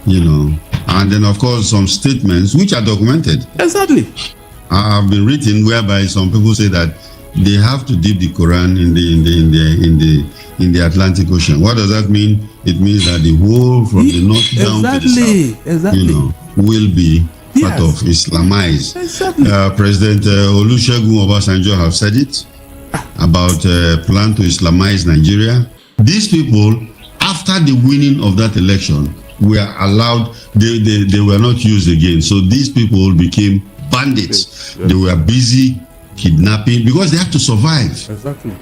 and then of course some statements which are documented. Exactly. Have been written whereby some people say that they have to dip the Quran in the Atlantic Ocean. What does that mean? It means that the whole from the north down to the south, will be part of Islamized. Exactly. President Olusegun Obasanjo have said it about plan to Islamize Nigeria. These people, after the winning of that election, were allowed. They were not used again. So these people became bandits. They were busy kidnapping because they have to survive. Exactly.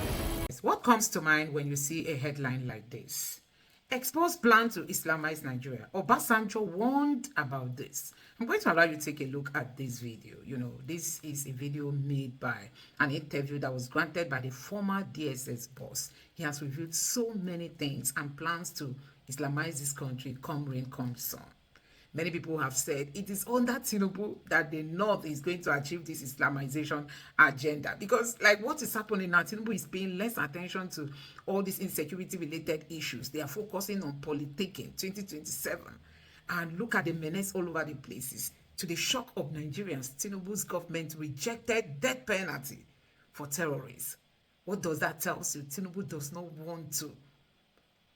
What comes to mind when you see a headline like this? Exposed plan to Islamize Nigeria. Obasanjo warned about this. I'm going to allow you to take a look at this video. This is a video made by an interview that was granted by the former DSS boss. He has revealed so many things and plans to Islamize this country, come rain, come sun. Many people have said it is under Tinubu that the North is going to achieve this Islamization agenda. Because like what is happening now, Tinubu is paying less attention to all these insecurity-related issues. They are focusing on politicking 2027. And look at the menace all over the places. To the shock of Nigerians, Tinubu's government rejected death penalty for terrorists. What does that tell you? Tinubu does not want to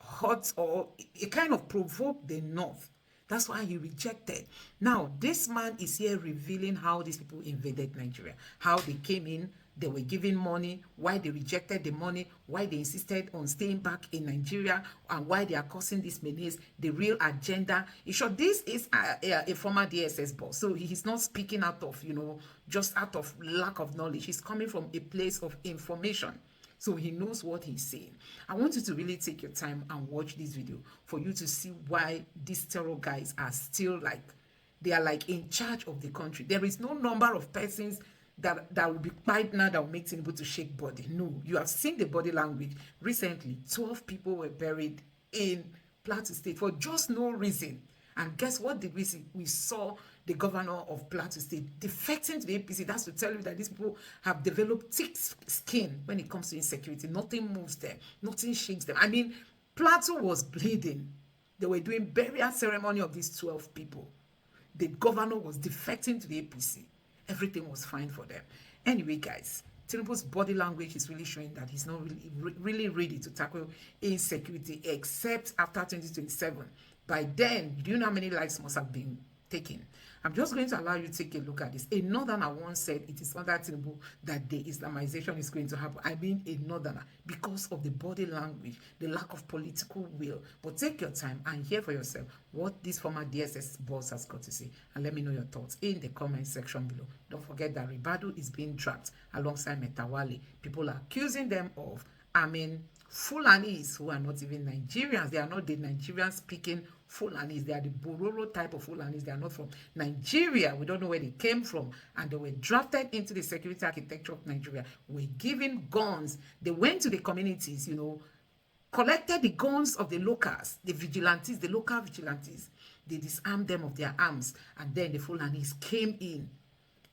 hurt or it kind of provoke the North. That's why he rejected. Now, this man is here revealing how these people invaded Nigeria, how they came in, they were given money, why they rejected the money, why they insisted on staying back in Nigeria, and why they are causing this menace, the real agenda. In short, this is a former DSS boss. So he is not speaking out of, just out of lack of knowledge. He's coming from a place of information. So he knows what he's saying. I want you to really take your time and watch this video for you to see why these terror guys are still they are in charge of the country. There is no number of persons that will be quiet now that will make Tinubu to shake body. No, you have seen the body language. Recently, 12 people were buried in Plateau State for just no reason. And guess what did we see? We saw the governor of Plateau State defecting to the APC. That's to tell you that these people have developed thick skin when it comes to insecurity. Nothing moves them. Nothing shakes them. I mean, Plateau was bleeding. They were doing burial ceremony of these 12 people. The governor was defecting to the APC. Everything was fine for them. Anyway, guys, Tinubu's body language is really showing that he's not really ready to tackle insecurity except after 2027. By then, do you know how many lives must have been taken? I'm just going to allow you to take a look at this. A northerner once said it is under Tinubu that the Islamization is going to happen. I mean a northerner, because of the body language, the lack of political will. But take your time and hear for yourself what this former DSS boss has got to say. And let me know your thoughts in the comment section below. Don't forget that Ribadu is being tracked alongside Metawale. People are accusing them of Fulanis who are not even Nigerians. They are not the Nigerian-speaking Fulanis. They are the Bororo type of Fulanis. They are not from Nigeria. We don't know where they came from. And they were drafted into the security architecture of Nigeria. Were given guns. They went to the communities, collected the guns of the locals, the vigilantes, the local vigilantes. They disarmed them of their arms. And then the Fulanis came in.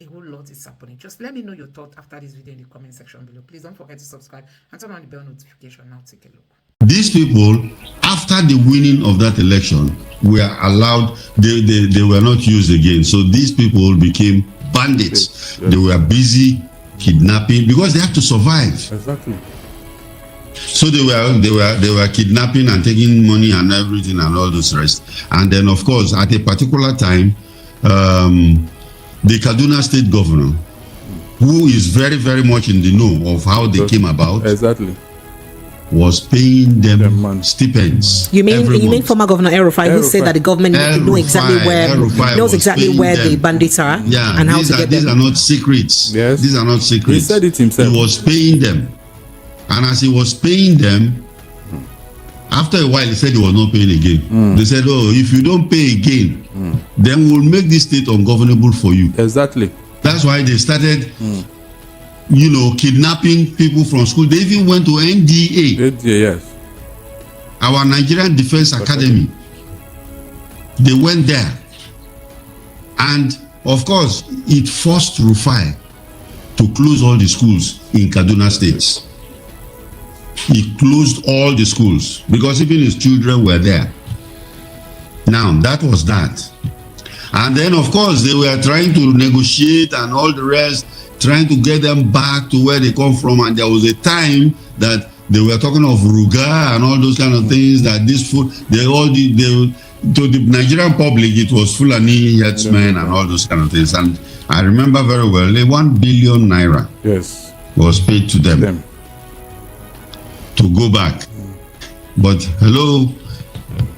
A whole lot is happening. Just let me know your thoughts after this video in the comment section below. Please don't forget to subscribe and turn on the bell notification. Now take a look. These people, after the winning of that election, were allowed. They were not used again. So these people became bandits. They were busy kidnapping because they have to survive. Exactly. So they were kidnapping and taking money and everything and all those rest. And then of course at a particular time, the Kaduna State governor, who is very, very much in the know of how they came about, was paying them stipends. You mean former Governor El-Rufai, who said that the government knows exactly where the bandits are and how to get them? These are not secrets. Yes. These are not secrets. He said it himself. He was paying them. And as he was paying them, after a while, he said he was not paying again. They said, oh, if you don't pay again, then we'll make this state ungovernable for you. Exactly. That's why they started, kidnapping people from school. They even went to NDA. Yes. Our Nigerian Defense Academy. They went there. And, of course, it forced Rufai to close all the schools in Kaduna State. He closed all the schools because even his children were there. Now, that was that. And then, of course, they were trying to negotiate and all the rest, trying to get them back to where they come from. And there was a time that they were talking of Ruga and all those kind of things, that this food, to the Nigerian public, it was Fulani herdsmen and all those kind of things. And I remember very well, 1 billion naira was paid to them to go back. But hello,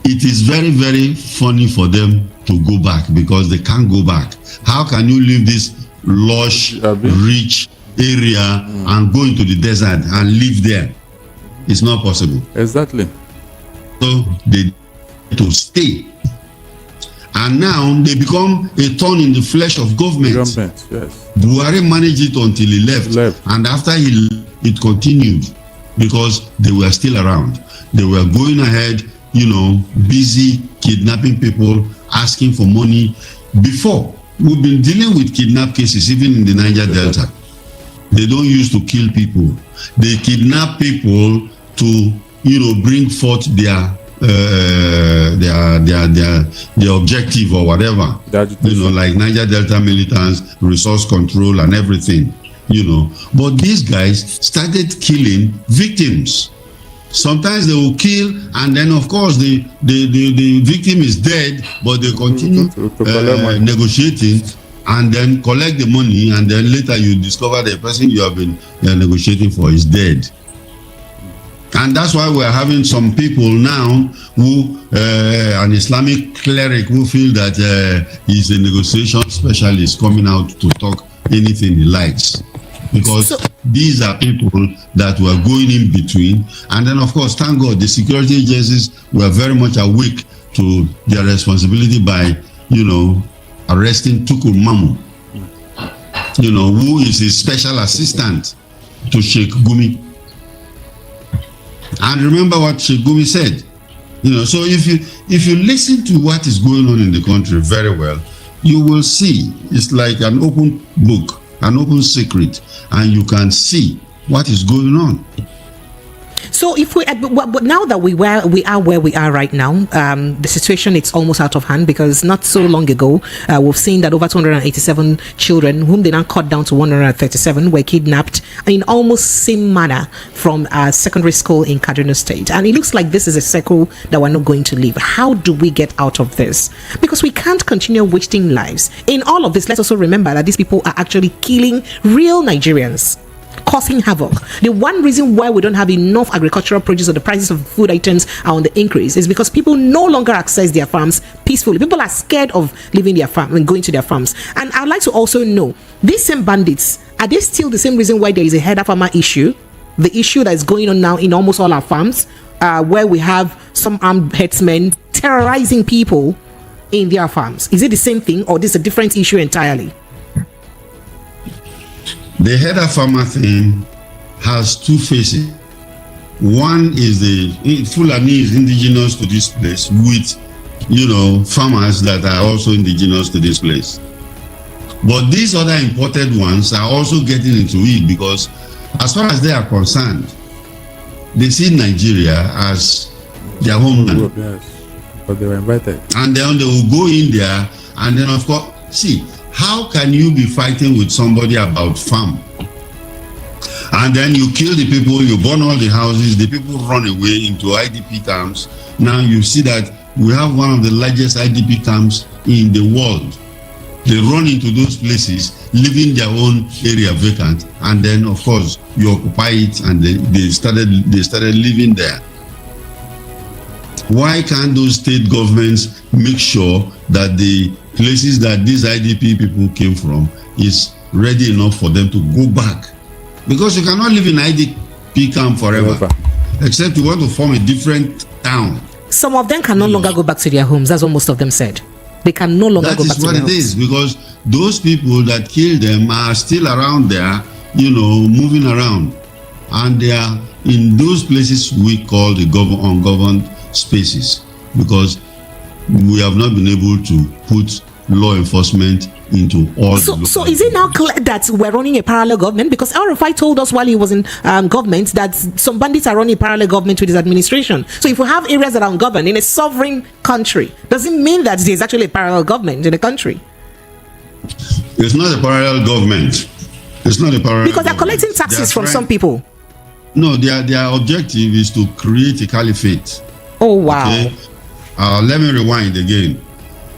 it is very, very funny for them to go back because they can't go back. How can you leave this lush, rich area and go into the desert and live there? It's not possible. Exactly. So they to stay. And now they become a thorn in the flesh of government. Yes. Buhari managed it until he left. And after he left, it continued because they were still around. They were going ahead, busy kidnapping people, asking for money. Before, we've been dealing with kidnap cases even in the Niger Delta. They don't use to kill people. They kidnap people to, bring forth their objective or whatever. Like Niger Delta militants, resource control and everything, But these guys started killing victims. Sometimes they will kill, and then of course the victim is dead, but they continue negotiating and then collect the money, and then later you discover the person you have been negotiating for is dead. And that's why we're having some people now who, an Islamic cleric who feel that he's a negotiation specialist coming out to talk anything he likes. Because these are people that were going in between. And then, of course, thank God, the security agencies were very much awake to their responsibility by, arresting Tukur Mamu, who is a special assistant to Sheikh Gumi. And remember what Sheikh Gumi said. So if you listen to what is going on in the country very well, you will see it's like an open book, an open secret, and you can see what is going on. So if but now that we are where we are right now, the situation is almost out of hand, because not so long ago we've seen that over 287 children, whom they now cut down to 137, were kidnapped in almost same manner from a secondary school in Kaduna State, and it looks like this is a circle that we're not going to leave. How do we get out of this? Because we can't continue wasting lives. In all of this, let's also remember that these people are actually killing real Nigerians, causing havoc. The one reason why we don't have enough agricultural produce, or the prices of food items are on the increase, is because people no longer access their farms peacefully. People are scared of leaving their farm and going to their farms. And I'd like to also know, these same bandits, are they still the same reason why there is a header farmer issue? The issue that is going on now in almost all our farms, where we have some armed herdsmen terrorizing people in their farms. Is it the same thing, or this is a different issue entirely? The header farmer thing has two faces. One is the Fulani is indigenous to this place with, farmers that are also indigenous to this place. But these other imported ones are also getting into it, because as far as they are concerned, they see Nigeria as their homeland. Yes, but they were invited. And then they will go in there, and then of course, see, how can you be fighting with somebody about farm? And then you kill the people, you burn all the houses, the people run away into IDP camps. Now you see that we have one of the largest IDP camps in the world. They run into those places, leaving their own area vacant, and then of course you occupy it, and they started living there. Why can't those state governments make sure that the places that these IDP people came from is ready enough for them to go back? Because you cannot live in IDP camp forever, except you want to form a different town. Some of them can no longer go back to their homes. That's what most of them said. They can no longer go back to their homes. That is what it is, because those people that killed them are still around there, moving around. And they are in those places we call the ungoverned spaces, because we have not been able to put law enforcement into all the local So is it now clear that we're running a parallel government? Because El-Rufai told us while he was in government that some bandits are running a parallel government with his administration. So if we have areas that are ungoverned in a sovereign country, does it mean that there's actually a parallel government in the country? It's not a parallel government. It's not a parallel Because they're collecting taxes from some people. No, their objective is to create a caliphate. Oh, wow. Okay? Let me rewind again.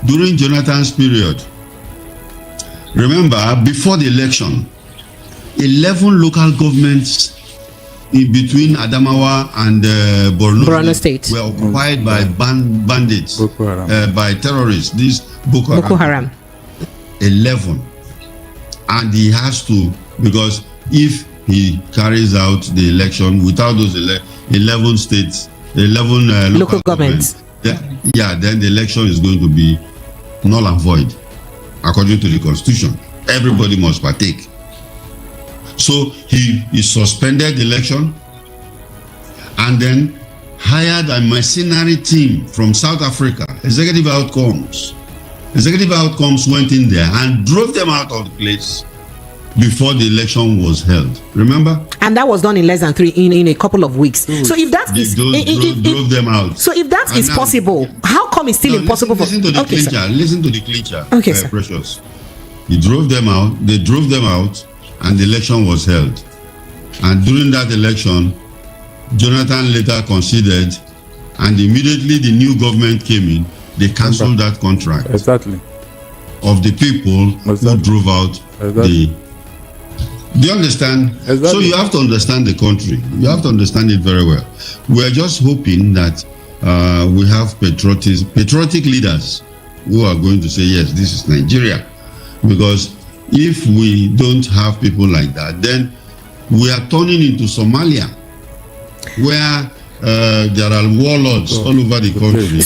During Jonathan's period, remember, before the election, 11 local governments in between Adamawa and Borno State were occupied by bandits, by terrorists. These Boko Haram. 11. And he has to, because if he carries out the election without those 11 states, 11 local governments, then the election is going to be null and void according to the constitution. Everybody must partake. So he suspended the election and then hired a mercenary team from South Africa. Executive outcomes went in there and drove them out of the place before the election was held. Remember? And that was done in less than in a couple of weeks. So if that drove them out. So if that is possible, how come it's still impossible? Listen to the clincher. Listen to the clincher. Okay, Precious. He drove them out. They drove them out, and the election was held. And during that election, Jonathan later conceded, and immediately the new government came in. They cancelled that contract. Exactly. Of the people who drove out the. Do you understand? Exactly. So you have to understand the country. You have to understand it very well. We are just hoping that we have patriotic leaders who are going to say, yes, this is Nigeria. Because if we don't have people like that, then we are turning into Somalia, where there are warlords all over the country,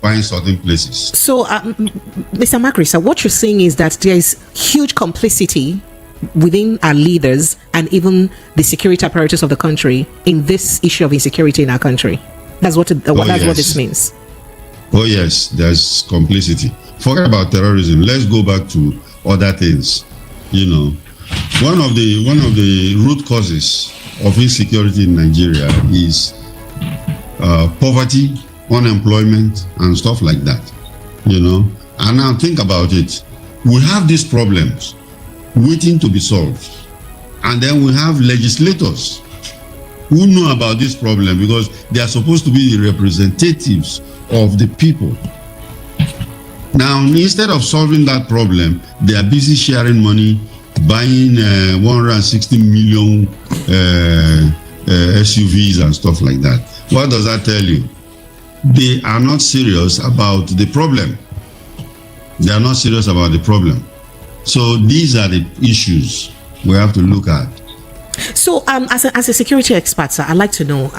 find certain places. So, Mr. Makrisa, what you're saying is that there is huge complicity within our leaders and even the security apparatus of the country in this issue of insecurity in our country. That's what what this means. Oh yes, there's complicity. Forget about terrorism. Let's go back to other things. You know, one of the root causes of insecurity in Nigeria is poverty, unemployment, and stuff like that. You know, and now think about it. We have these problems waiting to be solved, and then we have legislators who know about this problem because they are supposed to be the representatives of the people. Now, instead of solving that problem, they are busy sharing money, buying 160 million SUVs and stuff like that. What does that tell you? They are not serious about the problem. They are not serious about the problem. So these are the issues we have to look at. So, as a security expert, sir, I'd like to know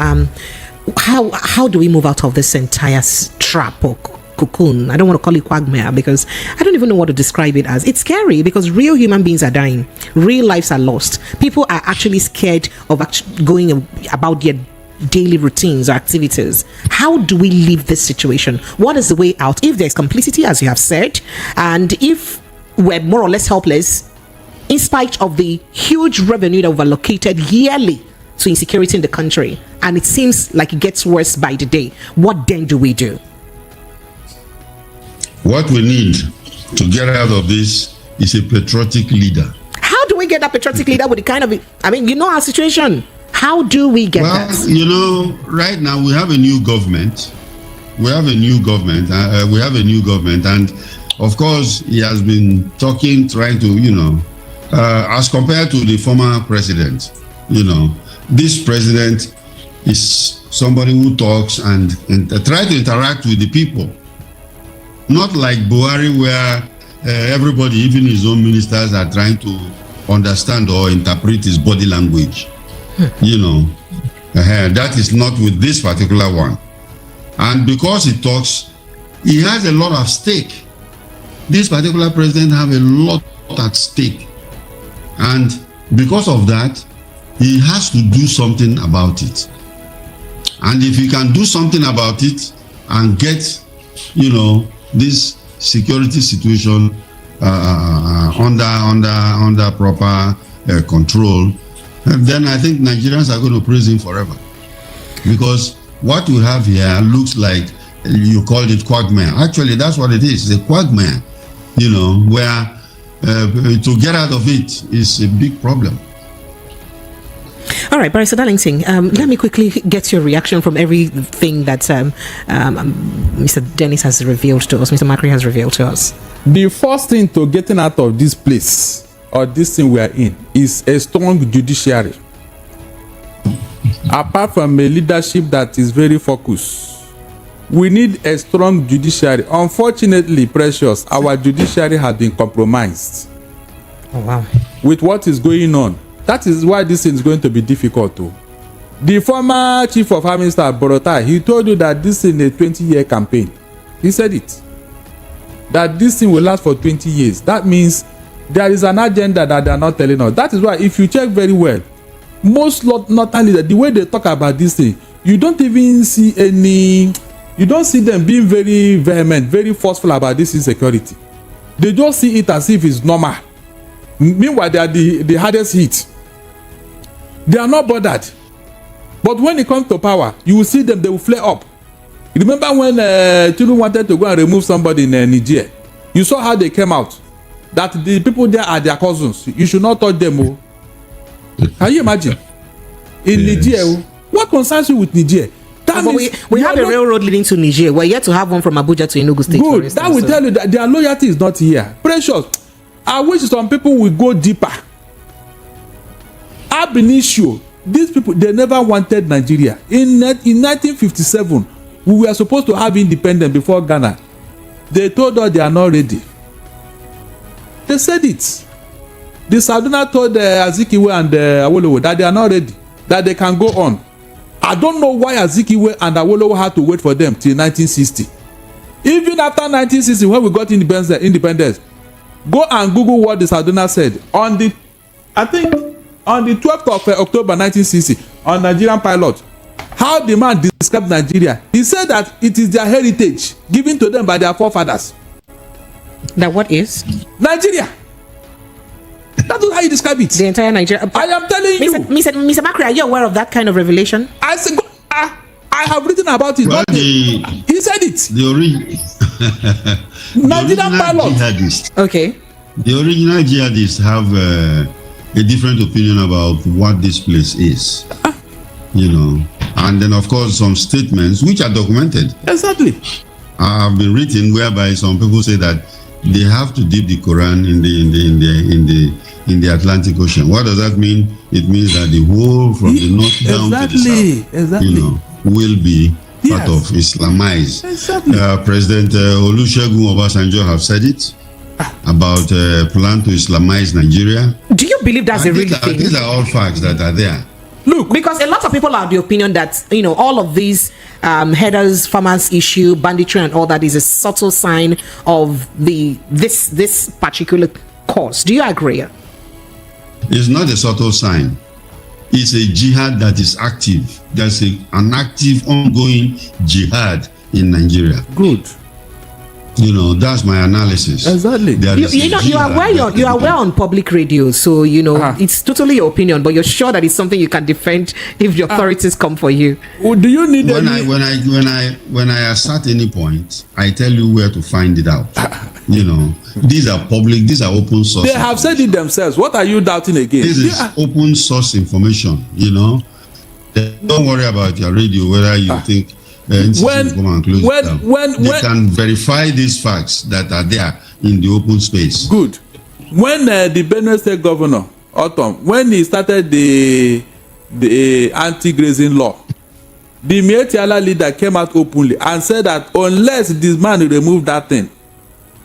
how do we move out of this entire trap or cocoon? I don't want to call it quagmire because I don't even know what to describe it as. It's scary because real human beings are dying, real lives are lost. People are actually scared of going about their daily routines or activities. How do we leave this situation? What is the way out? If there's complicity, as you have said, and if we're more or less helpless, in spite of the huge revenue that we've allocated yearly to insecurity in the country, and it seems like it gets worse by the day, what then do we do? What we need to get out of this is a patriotic leader. How do we get that patriotic leader with the kind of, you know our situation. How do we get that? Well, you know, right now we have a new government. And of course, he has been trying to, as compared to the former president, this president is somebody who talks and try to interact with the people. Not like Buhari, where everybody, even his own ministers, are trying to understand or interpret his body language. That is not with this particular one. And because he talks, he has a lot of stake. This particular president have a lot at stake. And because of that, he has to do something about it. And if he can do something about it and get, this security situation under proper control, then I think Nigerians are going to praise him forever. Because what we have here looks like, you called it quagmire. Actually, that's what it is. It's a quagmire, where to get out of it is a big problem. All right, Barrister Darlington, let me quickly get your reaction from everything that Mr. Dennis has revealed to us, Mr. Makri has revealed to us. The first thing to getting out of this place, or this thing we are in, is a strong judiciary. Apart from a leadership that is very focused, we need a strong judiciary. Unfortunately, Precious, our judiciary has been compromised. Oh, wow. With what is going on. That is why this thing is going to be difficult too. The former chief of army staff, Borotai, he told you that this is a 20-year campaign. He said it. That this thing will last for 20 years. That means there is an agenda that they are not telling us. That is why if you check very well, most not only that, the way they talk about this thing, you don't even see you don't see them being very vehement, very forceful about this insecurity. They just see it as if it's normal. Meanwhile, they are the hardest hit. They are not bothered. But when it comes to power, you will see them, they will flare up. You remember when Tinubu wanted to go and remove somebody in Niger? You saw how they came out. That the people there are their cousins. You should not touch them. Oh. Can you imagine? In yes. Niger, what concerns you with Niger? We have a railroad leading to Niger. We're yet to have one from Abuja to Enugu State. Good. That will tell you that their loyalty is not here. Precious. I wish some people will go deeper. Ab initio, these people, they never wanted Nigeria. In 1957, we were supposed to have independence before Ghana. They told us they are not ready. They said it. The Saduna told Azikiwe and Awolowo that they are not ready, that they can go on. I don't know why Azikiwe and Awolowo had to wait for them till 1960. Even after 1960, when we got independence, go and Google what the Saduna said on the 12th of October 1960 on Nigerian Pilot. How the man described Nigeria, he said that it is their heritage given to them by their forefathers. That what is? Nigeria. That is how you describe it. The entire Nigeria. I am telling you. Mr. Makri, are you aware of that kind of revelation? I said, I have written about it. Well, he said it. The Nigerian Pilot. Okay. The original jihadists have a different opinion about what this place is. And then of course some statements which are documented. Exactly. Have been written whereby some people say that they have to dip the Quran in the Atlantic Ocean. What does that mean? It means that the whole from the north down to the south, will be part of Islamized. Exactly. President Olusegun Obasanjo have said it about plan to Islamize Nigeria. Do you believe that's a real thing? These are all facts that are there. Look, because a lot of people are of the opinion that all of these headers, farmers issue, banditry, and all that is a subtle sign of this particular cause. Do you agree? It's not a subtle sign. It's a jihad that is active. There's an active, ongoing jihad in Nigeria. Good. That's my analysis. Exactly. You are well on public radio, so it's totally your opinion, but you're sure that it's something you can defend if the authorities come for you. Do you need when I assert any point, I tell you where to find it out. These are public, these are open source. They have said it themselves. What are you doubting again? This is open source information. Don't worry about your radio whether you think when they can verify these facts that are there in the open space. Good. When the Benue State Governor Autumn, when he started the anti-grazing law, the Mietiala leader came out openly and said that unless this man will remove that thing,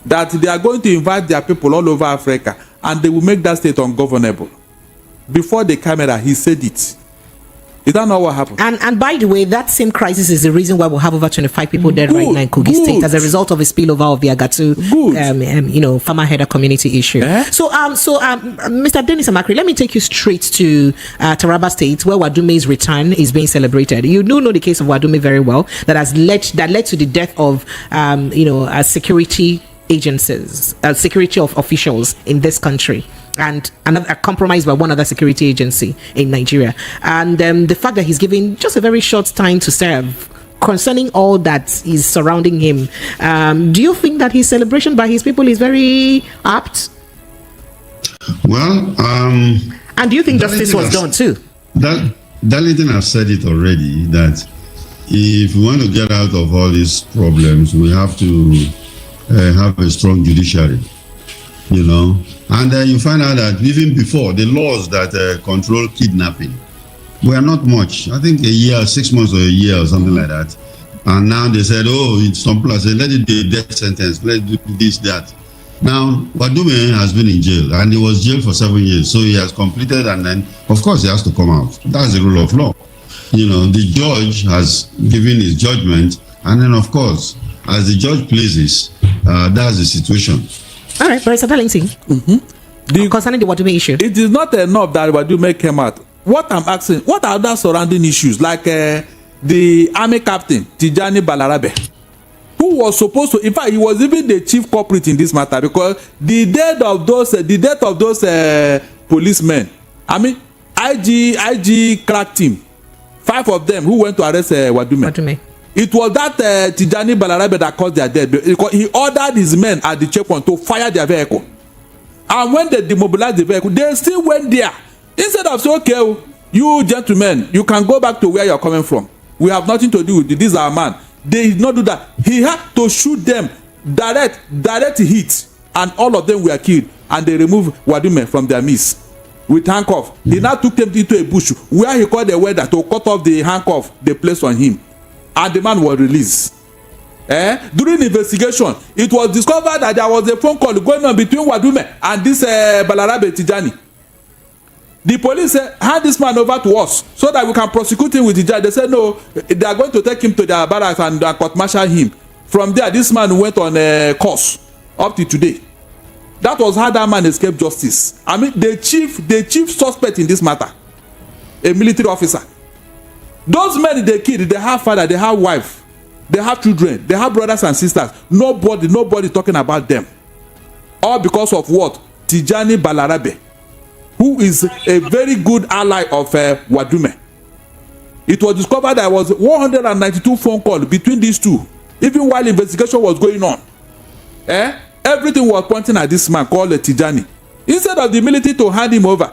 that they are going to invite their people all over Africa and they will make that state ungovernable. Before the camera, he said it. Is that not what happened? And by the way, that same crisis is the reason why we'll have over 25 people dead right now in Kogi State as a result of a spillover of the Agatu, farmer header community issue. So, Mr. Dennis Makri, let me take you straight to Taraba State, where Wadume's return is being celebrated. You do know the case of Wadume very well, that led to the death of a security agencies, security of officials in this country, and a compromise by one other security agency in Nigeria. And the fact that he's given just a very short time to serve concerning all that is surrounding him, do you think that his celebration by his people is very apt? Well, and do you think justice was done too? Darlington has said it already, that if we want to get out of all these problems, we have to have a strong judiciary, you know. And you find out that even before, the laws that control kidnapping were not much. I think a year, 6 months or a year or something like that. And now they said, oh, it's some people say, let it be a death sentence, let's do this, that. Now, Wadume has been in jail, and he was jailed for 7 years, so he has completed, and then, of course, he has to come out. That's the rule of law. You know, the judge has given his judgment, and then, of course, as the judge pleases, that's the situation. All right, Barrister Darlington. Concerning the Wadume issue. It is not enough that Wadume came out. What I'm asking, what are other surrounding issues, like the army captain, Tijani Balarabe, who was supposed to, in fact, he was even the chief culprit in this matter, because the death of those policemen, I mean, IG crack team, 5 of them who went to arrest Wadume. It was that Tijani Balarabe that caused their death, because he ordered his men at the checkpoint to fire their vehicle. And when they demobilized the vehicle, they still went there. Instead of saying, okay, you gentlemen, you can go back to where you're coming from. We have nothing to do with it. This is our man. They did not do that. He had to shoot them direct hit, and all of them were killed. And they removed Wadume from their midst with handcuff. He now took them into a bush where he called the welder to cut off the handcuff they placed on him, and the man was released. During the investigation, it was discovered that there was a phone call going on between Wadume and this Balarabe Tijani. The police said, hand this man over to us so that we can prosecute him with the judge. They said no, they are going to take him to their barracks and court-martial him. From there, this man went on a course up to today. That was how that man escaped justice. I mean, the chief suspect in this matter, a military officer. Those men they killed, they have father, they have wife, they have children, they have brothers and sisters. Nobody talking about them. All because of what? Tijani Balarabe, who is a very good ally of Wadume. It was discovered that there was 192 phone calls between these two, even while investigation was going on. Everything was pointing at this man called Tijani. Instead of the military to hand him over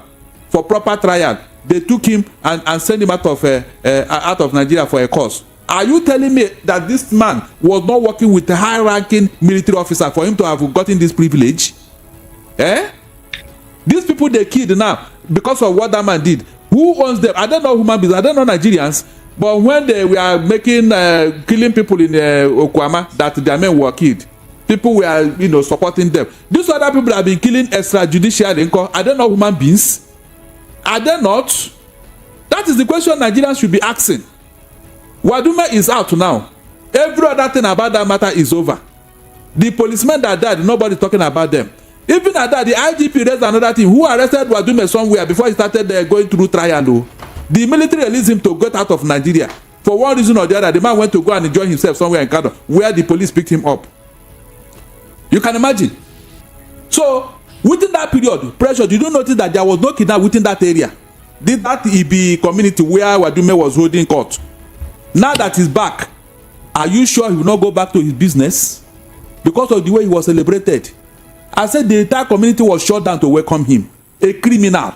for proper trial, they took him and sent him out of Nigeria for a cause. Are you telling me that this man was not working with a high-ranking military officer for him to have gotten this privilege? These people they killed now because of what that man did. Who owns them? I don't know human beings. I don't know Nigerians. But when they were making killing people in Okwama, that their men were killed, people were supporting them. These other people have been killing extrajudicially. I don't know human beings. Are they not? That is the question Nigerians should be asking. Wadume is out now. Every other thing about that matter is over. The policemen that died, nobody talking about them. Even at that, the IGP raised another thing. Who arrested Wadume somewhere before he started going through trial? The military released him to get out of Nigeria. For one reason or the other, the man went to go and enjoy himself somewhere in Kano, where the police picked him up. You can imagine. So, within that period, pressure, you don't notice that there was no kidnap within that area. That EB community where Wadume was holding court. Now that he's back, are you sure he will not go back to his business? Because of the way he was celebrated. I said the entire community was shut down to welcome him. A criminal.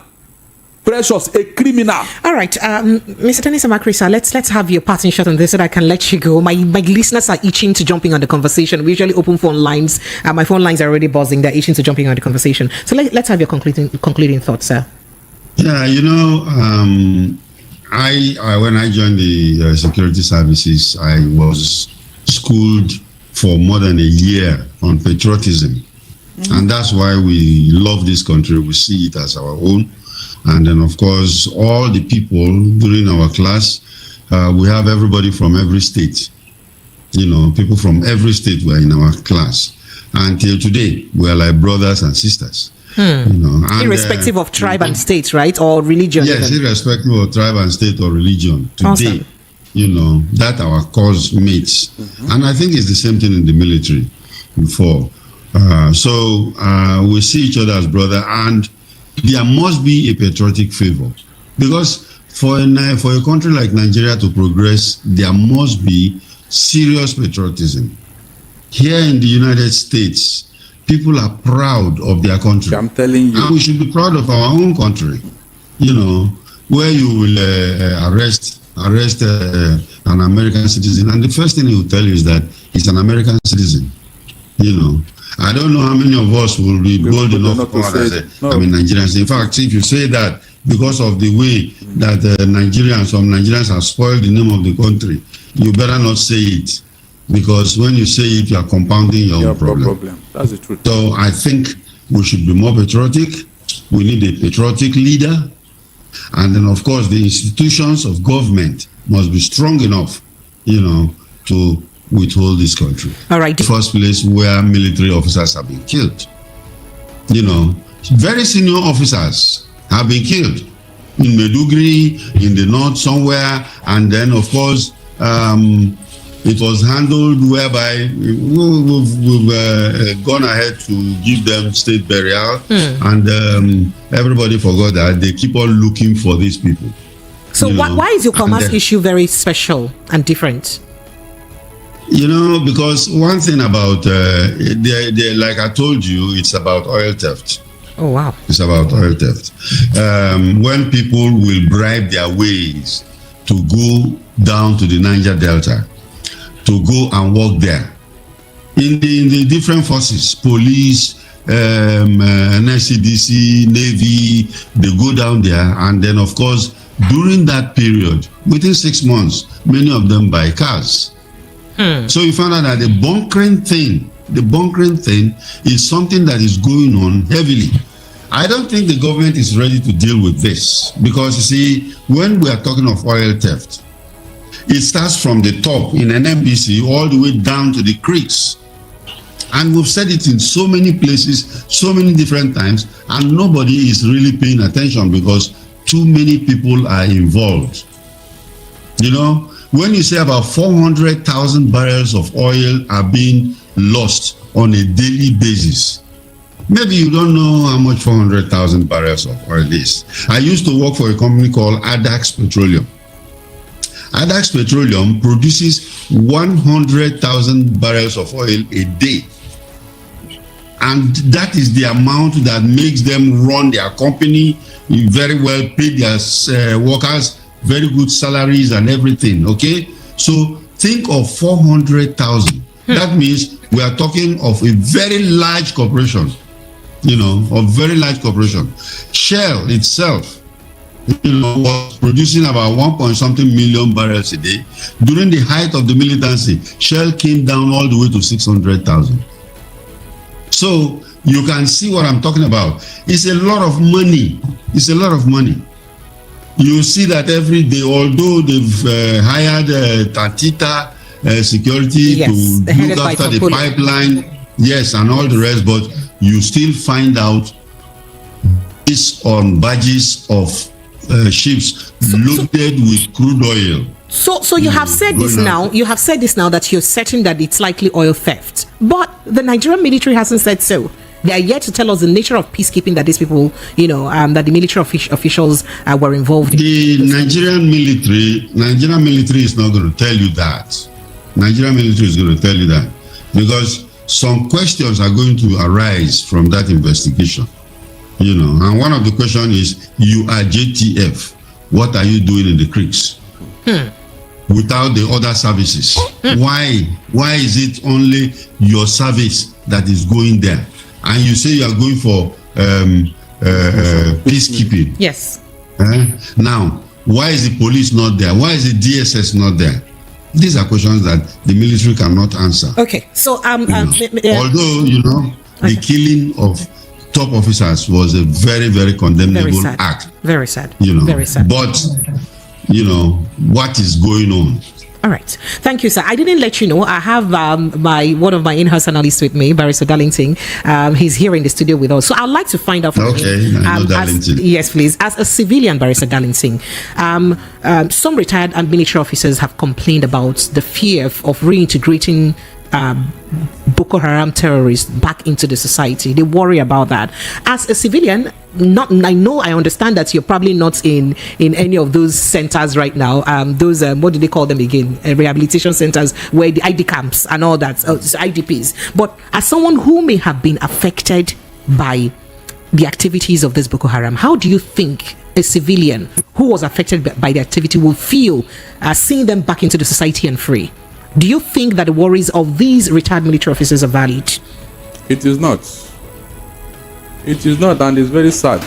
Precious, a criminal. All right, Mr. Tenisa Makrisa, let's have your parting shot on this so that I can let you go. My listeners are itching to jumping on the conversation. We usually open phone lines. My phone lines are already buzzing. They're itching to jumping on the conversation. So let's have your concluding thoughts, sir. Yeah, I when I joined the security services, I was schooled for more than a year on patriotism. And that's why we love this country. We see it as our own. And then, of course, all the people during our class, we have everybody from every state. People from every state were in our class. Until today, we are like brothers and sisters. And, irrespective of tribe and state, right? Or religion. Yes, irrespective of tribe and state or religion. Today, awesome. That our cause mates. And I think it's the same thing in the military before. We see each other as brother, and there must be a patriotic favor, because for a country like Nigeria to progress, there must be serious patriotism. Here in the United States, people are proud of their country. I'm telling you. And we should be proud of our own country. You know, where you will arrest an American citizen, and the first thing he will tell you is that he's an American citizen. You know, I don't know how many of us will be bold enough to come out and say, I'm a Nigerian. In fact, if you say that because of the way that some Nigerians have spoiled the name of the country, you better not say it, because when you say it, you are compounding your own problem. That's the truth. So I think we should be more patriotic. We need a patriotic leader. And then, of course, the institutions of government must be strong enough, you know, to withhold this country. All right. The first place where military officers have been killed. You know, very senior officers have been killed in Maiduguri, in the north somewhere, and then, of course, it was handled whereby we've gone ahead to give them state burial, and everybody forgot that they keep on looking for these people. So why is your Commerce issue very special and different? You know, because one thing about, like I told you, it's about oil theft. Oh, wow. It's about oil theft. When people will bribe their ways to go down to the Niger Delta, to go and work there, in the different forces, police, NSCDC, Navy, they go down there, and then, of course, during that period, within 6 months, many of them buy cars. So you find out that the bunkering thing is something that is going on heavily. I don't think the government is ready to deal with this, because you see, when we are talking of oil theft, it starts from the top in NNBC all the way down to the creeks. And we've said it in so many places, so many different times, and nobody is really paying attention because too many people are involved. You know, when you say about 400,000 barrels of oil are being lost on a daily basis, maybe you don't know how much 400,000 barrels of oil is. I used to work for a company called Adax Petroleum. Adax Petroleum produces 100,000 barrels of oil a day. And that is the amount that makes them run their company very well, pay their workers very good salaries and everything, okay? So think of 400,000. That means we are talking of a very large corporation, you know, a very large corporation. Shell itself, you know, was producing about 1.something million barrels a day. During the height of the militancy, Shell came down all the way to 600,000. So you can see what I'm talking about. It's a lot of money. It's a lot of money. You see that every day, although they've hired Tatita Security to look after the pipeline, yes, and all the rest, but you still find out this on barges of ships loaded with crude oil. So you have said this now. You have said this now that you're certain that it's likely oil theft, but the Nigerian military hasn't said so. They are yet to tell us the nature of peacekeeping that these people, you know, that the military officials were involved in. The Nigerian military is not going to tell you that. Nigerian military is going to tell you that because some questions are going to arise from that investigation. You know, and one of the questions is, you are JTF. What are you doing in the creeks? Without the other services? Why is it only your service that is going there? And you say you are going for peacekeeping. Yes. Now, why is the police not there? Why is the DSS not there? These are questions that the military cannot answer. Okay, so although, you know, the killing of top officers was a very, very condemnable act. Very sad. You know, very sad. But you know what is going on. All right. Thank you, sir. I didn't let you know. I have one of my in-house analysts with me, Barrister Darlington. He's here in the studio with us. So I'd like to find out from him. Yes, please. As a civilian, Barrister Darlington, some retired and military officers have complained about the fear of reintegrating Boko Haram terrorists back into the society. They worry about that. As a civilian, I understand that you're probably not in any of those centers right now. Those what do they call them again? Rehabilitation centers, where the ID camps and all that, IDPs. But as someone who may have been affected by the activities of this Boko Haram, how do you think a civilian who was affected by the activity will feel seeing them back into the society and free? Do you think that the worries of these retired military officers are valid? It is not. It is not, and it's very sad.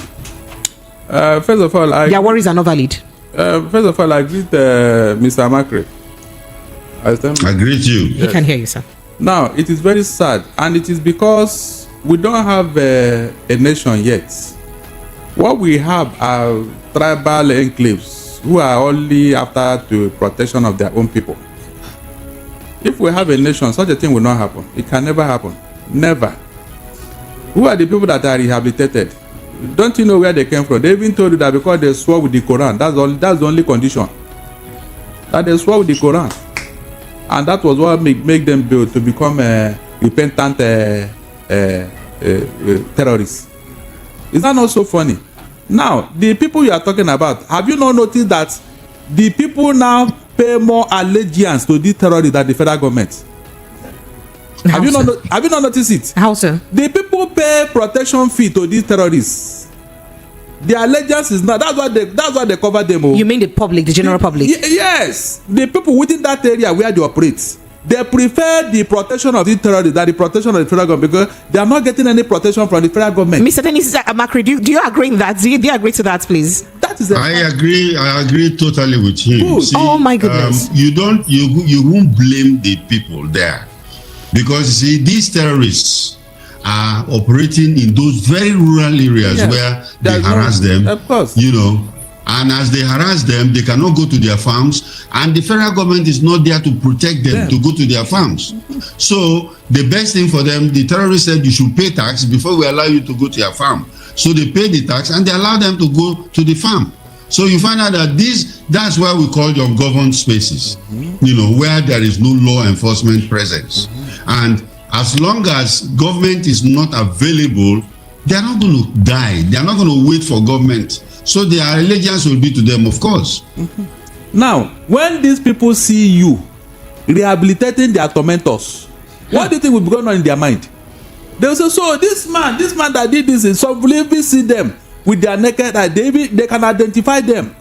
First of all, their worries are not valid. First of all, I greet Mr. Makri. I greet you. He can hear you, sir. Now, it is very sad, and it is because we don't have a nation yet. What we have are tribal enclaves who are only after the protection of their own people. If we have a nation, such a thing will not happen. It can never happen. Never. Who are the people that are rehabilitated? Don't you know where they came from? They even told you that because they swore with the Quran. That's the only condition. That they swore with the Quran. And that was what make them build to become repentant terrorists. Is that not so funny? Now, the people you are talking about, have you not noticed that the people now pay more allegiance to these terrorists than the federal government? Have you not noticed it? How, sir? The people pay protection fee to these terrorists. The allegiance is not. That's why they cover them. You mean the public, the general public? Yes, the people within that area where they operate. They prefer the protection of the terrorists than the protection of the federal government because they are not getting any protection from the federal government. Mr. Dennis Makri, do you agree with that? Do you agree to that, please? That is. I agree totally with him. See, oh my goodness! You won't blame the people there, because you see, these terrorists are operating in those very rural areas where they harass them. Of course, and as they harass them, they cannot go to their farms, and the federal government is not there to protect them to go to their farms. So the best thing for them, the terrorists said you should pay tax before we allow you to go to your farm. So they pay the tax and they allow them to go to the farm. So you find out that that's why we call them governed spaces, where there is no law enforcement presence. And as long as government is not available, they are not going to die. They are not going to wait for government. So their allegiance will be to them, of course. Now, when these people see you rehabilitating their tormentors, what do you think will be going on in their mind? They will say, so this man that did this, so will even see them with their naked eye. They can identify them,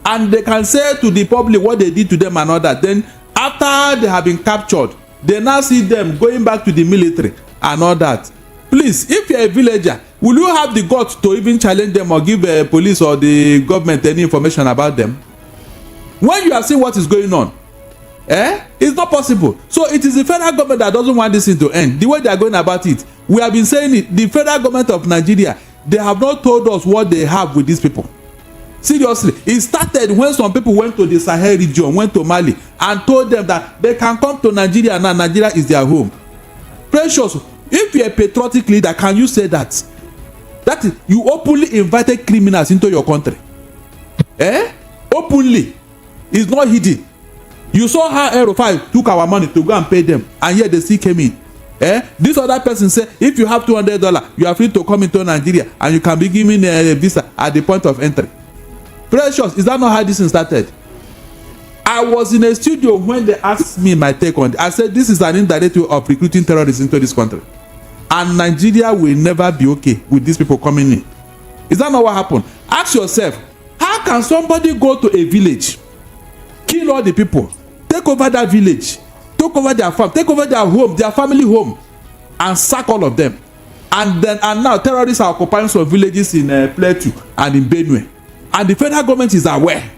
and they can say to the public what they did to them and all that. Then after they have been captured, they now see them going back to the military and all that. Please, if you're a villager, will you have the guts to even challenge them or give police or the government any information about them? When you are seeing what is going on, it's not possible. So it is the federal government that doesn't want this thing to end. The way they are going about it, we have been saying it, the federal government of Nigeria, they have not told us what they have with these people. Seriously, it started when some people went to the Sahel region, went to Mali, and told them that they can come to Nigeria now. Nigeria is their home. Precious, if you're a patriotic leader, can you say that? That is, you openly invited criminals into your country. Openly. It's not hidden. You saw how Aero5 took our money to go and pay them, and yet they still came in. This other person said, if you have $200, you are free to come into Nigeria, and you can be given a visa at the point of entry. Precious, is that not how this thing started? I was in a studio when they asked me my take on it. I said, this is an indirect way of recruiting terrorists into this country. And Nigeria will never be okay with these people coming in. Is that not what happened? Ask yourself, how can somebody go to a village, kill all the people, take over that village, take over their farm, take over their home, their family home, and sack all of them? And now terrorists are occupying some villages in Plateau and in Benue. And the federal government is aware.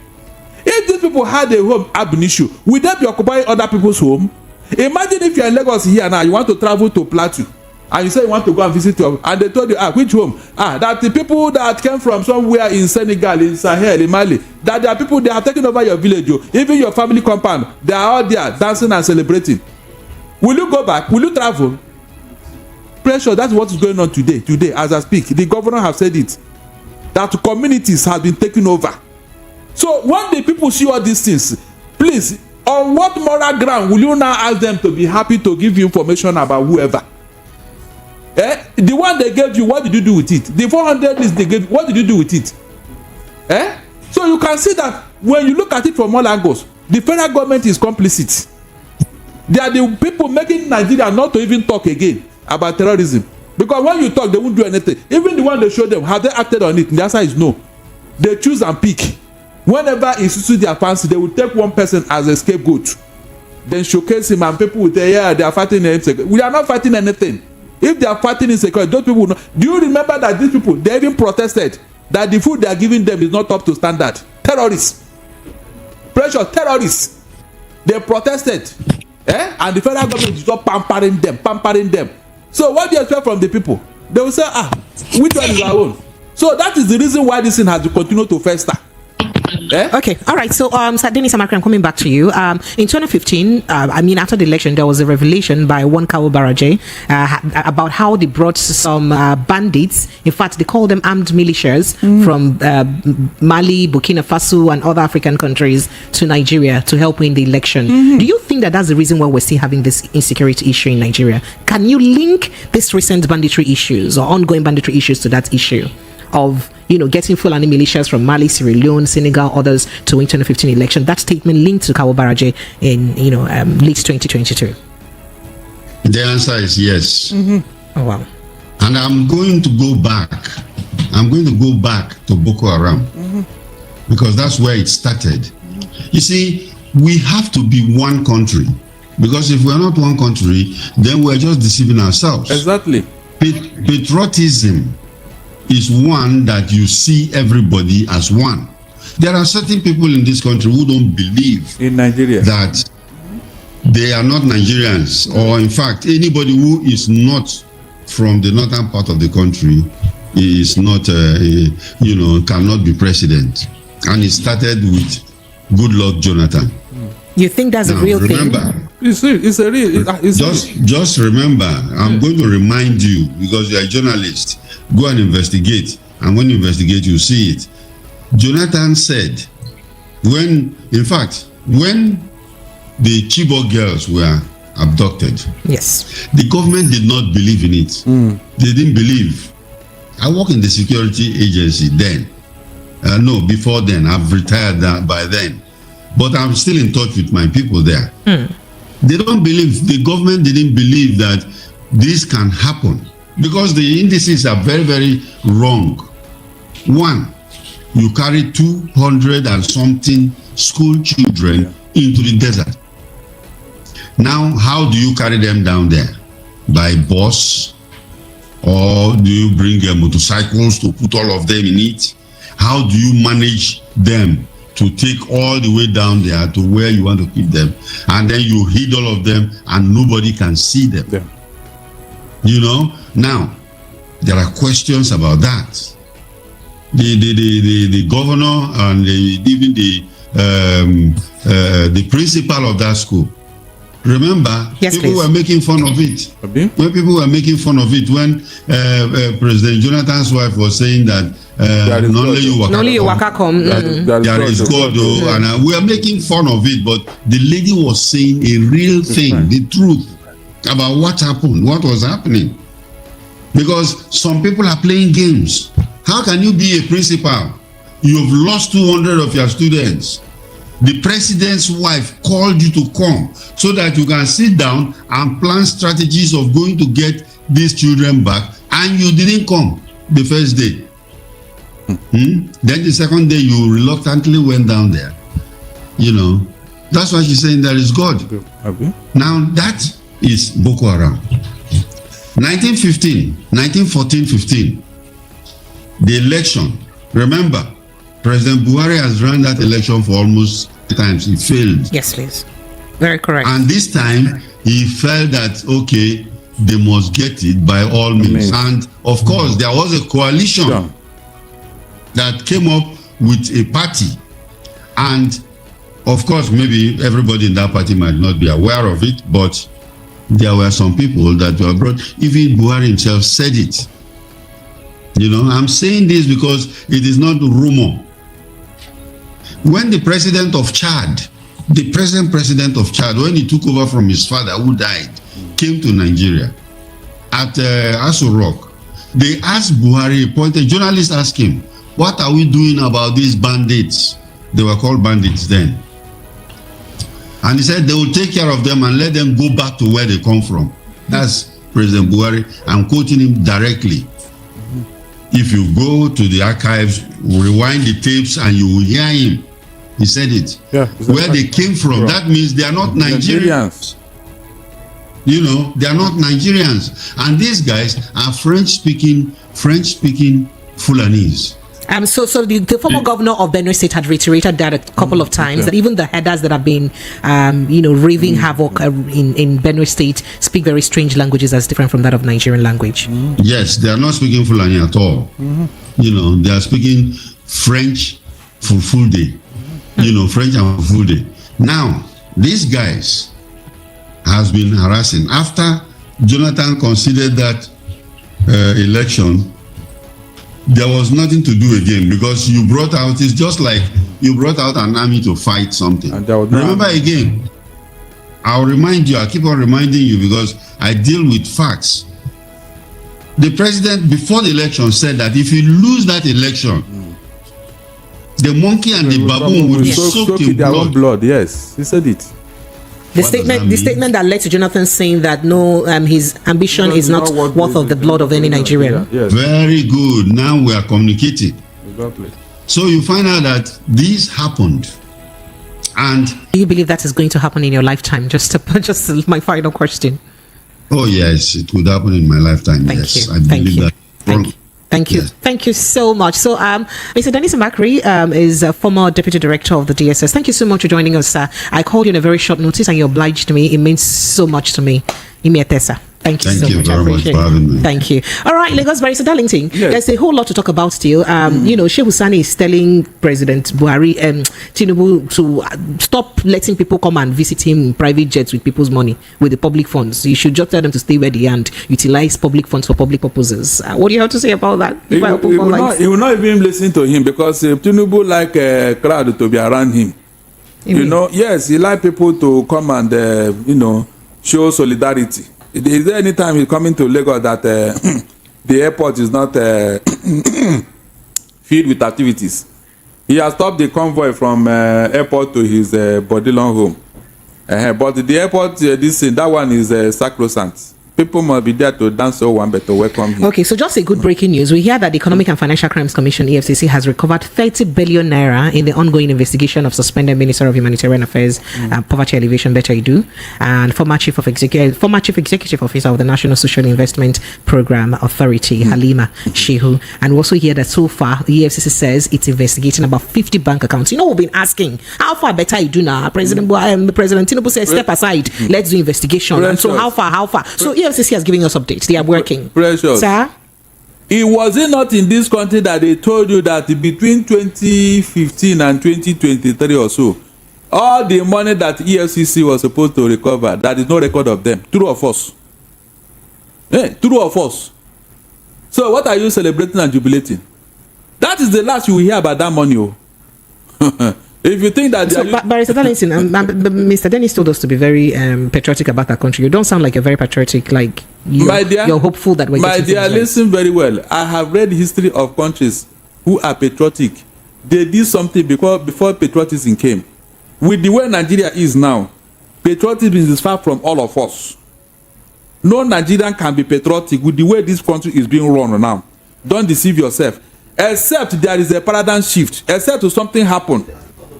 If these people had a home ab initio, would they be occupying other people's home? Imagine if you're in Lagos here now, you want to travel to Plateau, and you say you want to go and visit your, and they told you, which home? That the people that came from somewhere in Senegal, in Sahel, in Mali, that there are people, they have taken over your village, even your family compound, they are all there dancing and celebrating. Will you go back? Will you travel? Pressure, that's what is going on today as I speak. The governor have said it, that communities have been taken over. So when the people see all these things, please, On what moral ground will you now ask them to be happy to give you information about whoever? The one they gave you, what did you do with it? The 400 list they gave, what did you do with it? So you can see that when you look at it from all angles, the federal government is complicit. They are the people making Nigeria not to even talk again about terrorism. Because when you talk, they won't do anything. Even the one they show them, have they acted on it? The answer is no. They choose and pick. Whenever it suits their fancy, they will take one person as a scapegoat. Then showcase him and people will say, yeah, they are fighting anything. We are not fighting anything. If they are fighting insecurity, those people will not. Do you remember that these people, they even protested that the food they are giving them is not up to standard? Terrorists. Pressure, terrorists. They protested. And the federal government is just pampering them. So what do you expect from the people? They will say, which one is our own? So that is the reason why this thing has to continue to fester. Okay, all right. So, Dennis Amakri, I'm coming back to you. In 2015, after the election, there was a revelation by one Kawo Baraje about how they brought some bandits. In fact, they call them armed militias from Mali, Burkina Faso, and other African countries to Nigeria to help win the election. Do you think that that's the reason why we're still having this insecurity issue in Nigeria? Can you link this recent banditry issues or ongoing banditry issues to that issue of getting Fulani militias from Mali, Sierra Leone, Senegal, others to win 2015 election? That statement linked to Kawo Baraje in late 2022. The answer is yes. Oh wow! And I'm going to go back. To Boko Haram because that's where it started. You see, we have to be one country, because if we're not one country, then we're just deceiving ourselves. Exactly. Patriotism is one that you see everybody as one. There are certain people in this country who don't believe in Nigeria that they are not Nigerians, or in fact anybody who is not from the northern part of the country is not cannot be president. And it started with good luck Jonathan. You think that's a real thing? It's a real. Just remember, I'm going to remind you, because you're a journalist. Go and investigate, and when you investigate, you see it. Jonathan said, when the Chibok girls were abducted, yes, the government did not believe in it. They didn't believe. I work in the security agency then. Before then. I've retired by then. But I'm still in touch with my people there. They don't believe, the government didn't believe that this can happen, because the indices are very, very wrong. One, you carry 200 and something school children into the desert. Now, how do you carry them down there? By bus? Or do you bring motorcycles to put all of them in it? How do you manage them to take all the way down there to where you want to keep them, and then you hid all of them and nobody can see them? Now there are questions about that. The governor and even the principal of that school, remember, people were making fun of it. When people were making fun of it, when President Jonathan's wife was saying that only you waka come, there is God, and we are making fun of it, but the lady was saying a real thing, the truth about what happened, what was happening. Because some people are playing games. How can you be a principal? You've lost 200 of your students. The president's wife called you to come so that you can sit down and plan strategies of going to get these children back, and you didn't come the first day. Then the second day you reluctantly went down there. That's why she's saying there is God. Now that is Boko Haram. 1914-15, the election. Remember, President Buhari has run that election for almost 3 times. He failed. Yes, please. Very correct. And this time, he felt that, okay, they must get it by all means. And of course, there was a coalition that came up with a party. And of course, maybe everybody in that party might not be aware of it, but there were some people that were brought. Even Buhari himself said it. I'm saying this because it is not rumor. When the president of Chad The present president of Chad, when he took over from his father who died, came to Nigeria at Aso Rock. They asked Buhari, appointed journalists asked him, what are we doing about these bandits? They were called bandits then. And he said they will take care of them and let them go back to where they come from. That's President Buhari. I'm quoting him directly. If you go to the archives, rewind the tapes, and you will hear him. He said it. Yeah, where they came from. That means they are not Nigerians. You know, they are not Nigerians. And these guys are French-speaking Fulanese. So the former governor of Benue State had reiterated that a couple of times, that even the headers that have been, wreaking havoc in Benue State speak very strange languages that's different from that of Nigerian language. Yes, they are not speaking Fulani at all. You know, they are speaking French Fulfulde. You know, French and Fulfulde. Now, these guys has been harassing. After Jonathan considered that election, there was nothing to do again, because you brought out, it's just like you brought out an army to fight something. Remember again, I'll remind you, I keep on reminding you because I deal with facts. The president before the election said that if you lose that election, the monkey and the baboon will be soaked in their own blood. Yes, he said it. The statement that led to Jonathan saying that no, his ambition is not worth of the blood of any Nigerian. Yes. Very good. Now we are communicating. Exactly. So you find out that this happened, and do you believe that is going to happen in your lifetime? Just my final question. Oh yes, it would happen in my lifetime. Yes, I believe that. Thank you. Yes. Thank you so much. So, Mr. Dennis Makri is a former deputy director of the DSS. Thank you so much for joining us, sir. I called you in a very short notice and you obliged me. It means so much to me. Thank you so much. Very much for having me. Thank you. All right, Lagos Barrister Darlington. Yes. There's a whole lot to talk about still. Shehu Sani is telling President Buhari Tinubu to stop letting people come and visit him in private jets with people's money, with the public funds. You should just tell them to stay where they are and utilize public funds for public purposes. What do you have to say about that? He will not even listen to him, because Tinubu like a crowd to be around him. Yes, he like people to come and show solidarity. Is there any time he's coming to Lagos that the airport is not filled with activities? He has stopped the convoy from airport to his Bodilon home. But the airport, that one is sacrosanct. People must be there to dance so one better welcome him. Okay, so just a good breaking news. We hear that the Economic and Financial Crimes Commission, EFCC, has recovered 30 billion naira in the ongoing investigation of suspended Minister of Humanitarian Affairs, Poverty Alleviation, Better Edu, and former Chief Executive Officer of the National Social Investment Program Authority, Halima Shehu. And we also hear that so far, the EFCC says it's investigating about 50 bank accounts. We've been asking, how far Better Edu now? President Tinubu says, step aside, let's do investigation. And so how far? So EFCC has given us updates. They are working. Precious. Sir? Was it not in this country that they told you that between 2015 and 2023 or so, all the money that EFCC was supposed to recover, there is no record of them? True or false? True or false? So what are you celebrating and jubilating? That is the last you will hear about that money. If you think that... So, Barrister Darlington, Mr. Dennis told us to be very patriotic about our country. You don't sound like you're very patriotic, like you're hopeful that we're getting things right. Listen very well. I have read the history of countries who are patriotic. They did something before patriotism came. With the way Nigeria is now, patriotism is far from all of us. No Nigerian can be patriotic with the way this country is being run now. Don't deceive yourself. Except there is a paradigm shift. Except something happen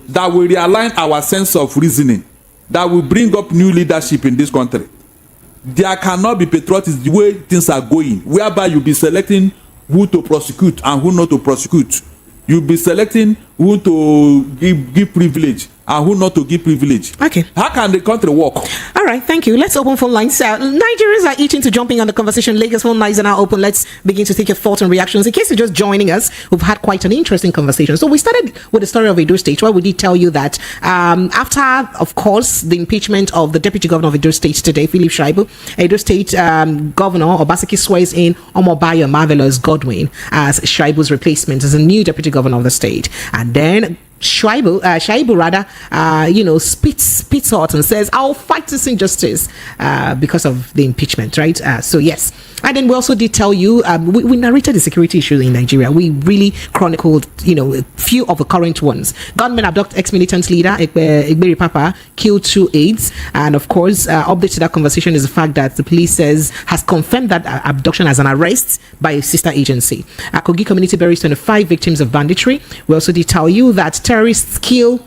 that will realign our sense of reasoning, that will bring up new leadership in this country. There cannot be patriotism the way things are going, whereby you'll be selecting who to prosecute and who not to prosecute. You'll be selecting who to give privilege and who not to give privilege. Okay. How can the country work? All right, thank you. Let's open phone lines. Nigerians are itching to jumping on the conversation. Lagos phone lines are now open. Let's begin to take your thoughts and reactions. In case you're just joining us, we've had quite an interesting conversation. So we started with the story of Edo State, where we did tell you that after, of course, the impeachment of the Deputy Governor of Edo State today, Philip Shaibu, Edo State Governor Obaseki swears in Omobayo Marvelous Godwin as Shaibu's replacement as a new Deputy Governor of the state. And then Shaibu rather, spits out and says, "I'll fight this injustice because of the impeachment," right? So yes, and then we also did tell you, we narrated the security issues in Nigeria. We really chronicled, a few of the current ones. Gunmen abduct ex-militant leader Egberi Papa, killed 2 aides, and of course, update to that conversation is the fact that the police has confirmed that abduction as an arrest by a sister agency. Kogi community buries 25 victims of banditry. We also did tell you that terrorists killed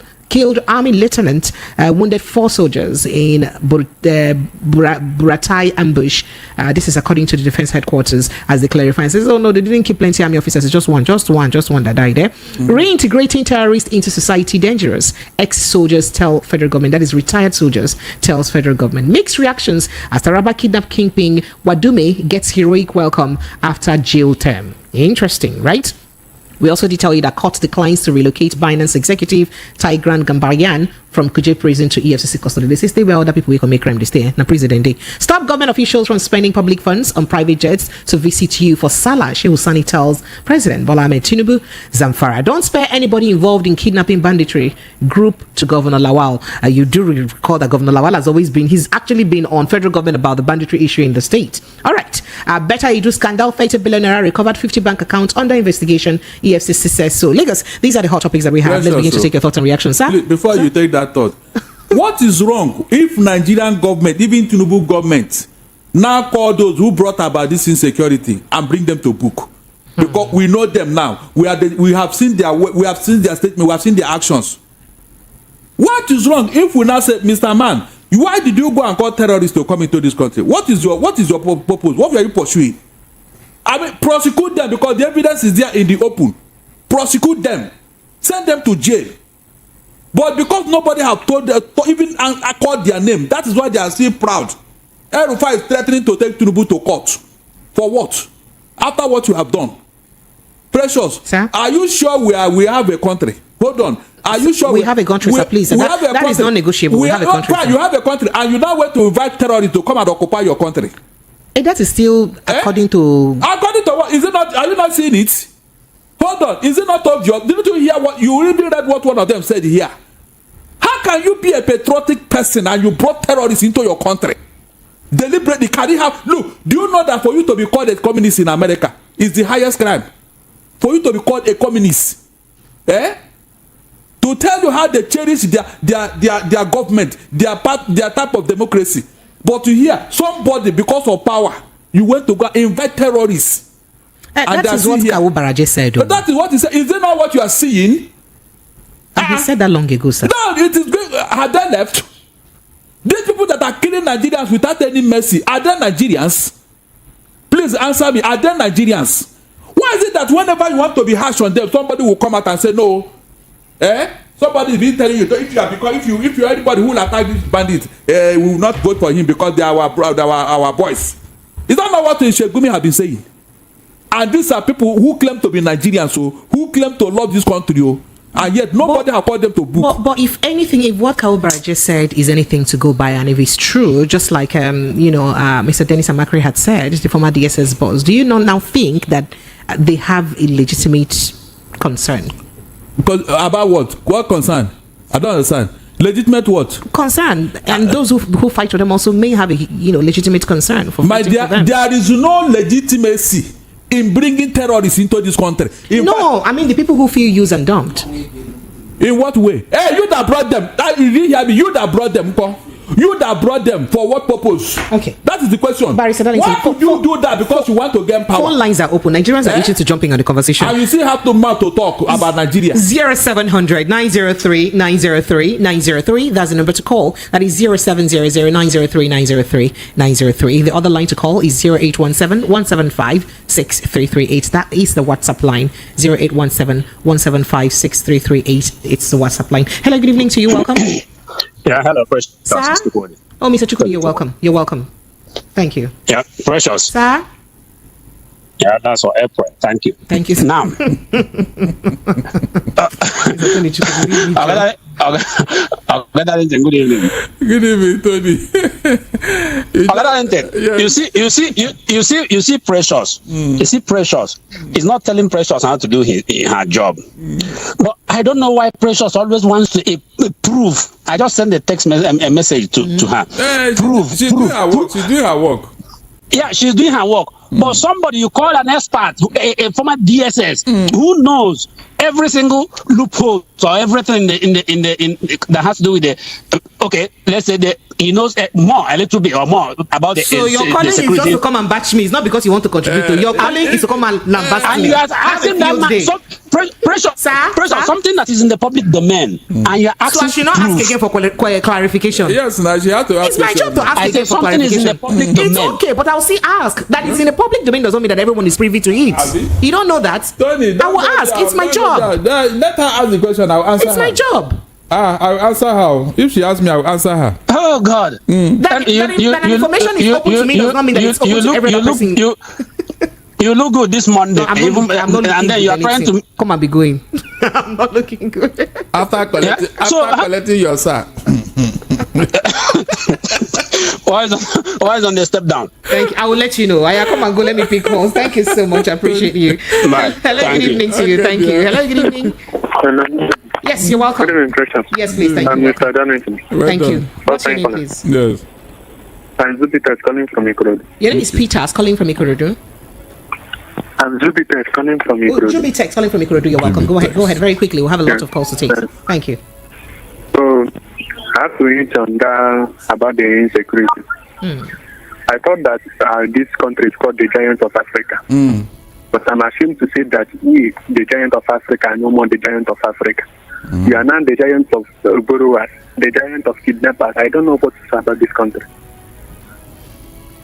army lieutenant, wounded 4 soldiers in Buratai ambush. This is according to the defense headquarters, as they clarify and says, "Oh no, they didn't kill plenty army officers. It's just one that died there." Reintegrating terrorists into society dangerous. Ex-soldiers tell federal government, that is retired soldiers tells federal government. Mixed reactions as Taraba kidnap kingpin Wadume gets heroic welcome after jail term. Interesting, right? We also did tell you that court declines to relocate Binance executive Tigran Gambarian from Kuje prison to EFCC custody. They say stay where other people who commit crime, they stay. Now president day. Stop government officials from spending public funds on private jets to visit you for Salah. Shehu Sani tells President Bola Ahmed Tinubu. Zamfara, don't spare anybody involved in kidnapping banditry group to Governor Lawal. You do recall that Governor Lawal he's actually been on federal government about the banditry issue in the state. All right. Better Idu scandal, 30 billionaire recovered 50 bank accounts under investigation. EFCC says so. Lagos, these are the hot topics that we have. Let's begin to take your thoughts and reactions, sir. Before you take that thought, what is wrong if Nigerian government, even Tinubu government, now call those who brought about this insecurity and bring them to book? Because we know them now. We have seen their statement, we have seen their actions. What is wrong if we now say, Mr. Man, why did you go and call terrorists to come into this country? What is your purpose? What were you pursuing? I mean, prosecute them because the evidence is there in the open. Prosecute them, send them to jail. But because nobody have told them, even called their name, that is why they are still proud. El-Rufai is threatening to take Tinubu to court. For what? After what you have done. Precious, sir? Are you sure we have a country? Hold on. Are you sure we have a country, sir? Please, that is non-negotiable. We have a country. You have a country, and you now want to invite terrorists to come and occupy your country. That is still according to. According to what? Is it not? Are you not seeing it? Hold on. Is it not obvious? Didn't you hear what you really read? What one of them said here? How can you be a patriotic person and you brought terrorists into your country? Deliberately, can you have? Look, do you know that for you to be called a communist in America is the highest crime? For you to be called a communist, to tell you how they cherish their government, their type of democracy. But to hear somebody because of power, you went to go invite terrorists. That is what Kawu Baraje said. That is what he said. Is it not what you are seeing? He said that long ago, sir. No, it is good. Have they left? These people that are killing Nigerians without any mercy, are they Nigerians? Please answer me. Are they Nigerians? Why is it that whenever you want to be harsh on them, somebody will come out and say no? Somebody is been telling you if you anybody who will attack this bandit, we will not vote for him because they are our boys. Is that not what Shegumi have been saying? And these are people who claim to be Nigerians, who claim to love this country, and yet nobody have called them to book. But if anything, if what Kaubara just said is anything to go by, and if it's true, just like Mr. Dennis Amakri had said, the former DSS boss, do you not now think that they have a legitimate concern? Because about what? What concern? I don't understand. Legitimate what? Concern, and those who fight for them also may have a legitimate concern for my dear. There is no legitimacy in bringing terrorists into this country. I mean the people who feel used and dumped. In what way? Hey, you that brought them. You didn't hear me. You that brought them. You that brought them for what purpose? Okay, that is the question. Why could you do that? Because you want to get power. Phone lines are open. Nigerians are itching to jumping on the conversation. And you still have to mouth to talk about Nigeria. 0700 903 903 903. That's the number to call. That is 0700 903 903 903. The other line to call is 0817 175 6338. That is the WhatsApp line. 0817 175 6338. It's the WhatsApp line. Hello, good evening to you. Welcome. Yeah, hello, Precious. Sir? Oh, Mr. Chukwu, you're welcome. You're welcome. Thank you. Yeah, Precious. Sir? Yeah, that's for April. Thank you. Thank you. Now, Darlington, good evening. Good evening, Tony. Darlington, Yeah. you see Precious. You see Precious. He's not telling Precious how to do her job. But I don't know why Precious always wants to prove. I just sent a text a message to her. She's doing her work. She's doing her work. Yeah, she's doing her work. But somebody you call an expert, a former DSS, who knows every single loophole or everything that has to do with the okay, let's say he knows more, a little bit or more about the So your calling is just to come and batch me. It's not because you want to contribute to. Your calling is to come and lambast and me. you are asking that man pressure, something that is in the public domain, and you're asking. So I should not ask again for clarification. Yes, now she has to ask. It's my job to ask I again said for something is in clarification. the public It's domain. okay, but I'll still ask. That it's in the public domain doesn't mean that everyone is privy to it. Abi? You don't know that. Tony, I will ask. It's my job. Let her ask the question. I'll answer It's her. my job. I'll answer her. If she asks me, I'll answer her. Oh God! That information is open to me does not mean that it's open to every other person. You look good this Monday, I'm not looking and then you are trying to come and be going. I'm not looking good. After collecting, collecting your sack. Why is on the step down? Thank you. I will let you know. I come and go. Let me pick calls. Thank you so much. I appreciate you. Bye. Hello, Thank good you. evening to you. Thank you. Hello, good evening. Yes, you're welcome. Good evening, Precious. Yes, please. Thank I'm you. Mr. Darlington. Thank you. What's your name, Fine, please? Yes. I'm Jupiter calling from Ikorodu. Your name is Peter. Calling from Ikorodu. I'm Jupiter calling from Oh, Ikorodu. Jupiter calling from Ikorodu. You're welcome. Go ahead. Go ahead. Very quickly. We'll have a lot of calls to take. Thank you. So, I have to hit on that about the insecurity. I thought that this country is called the giant of Africa. But I'm ashamed to say that we, the giant of Africa, are no more the giant of Africa. We are now the giant of borrowers, the giant of kidnappers. I don't know what to say about this country.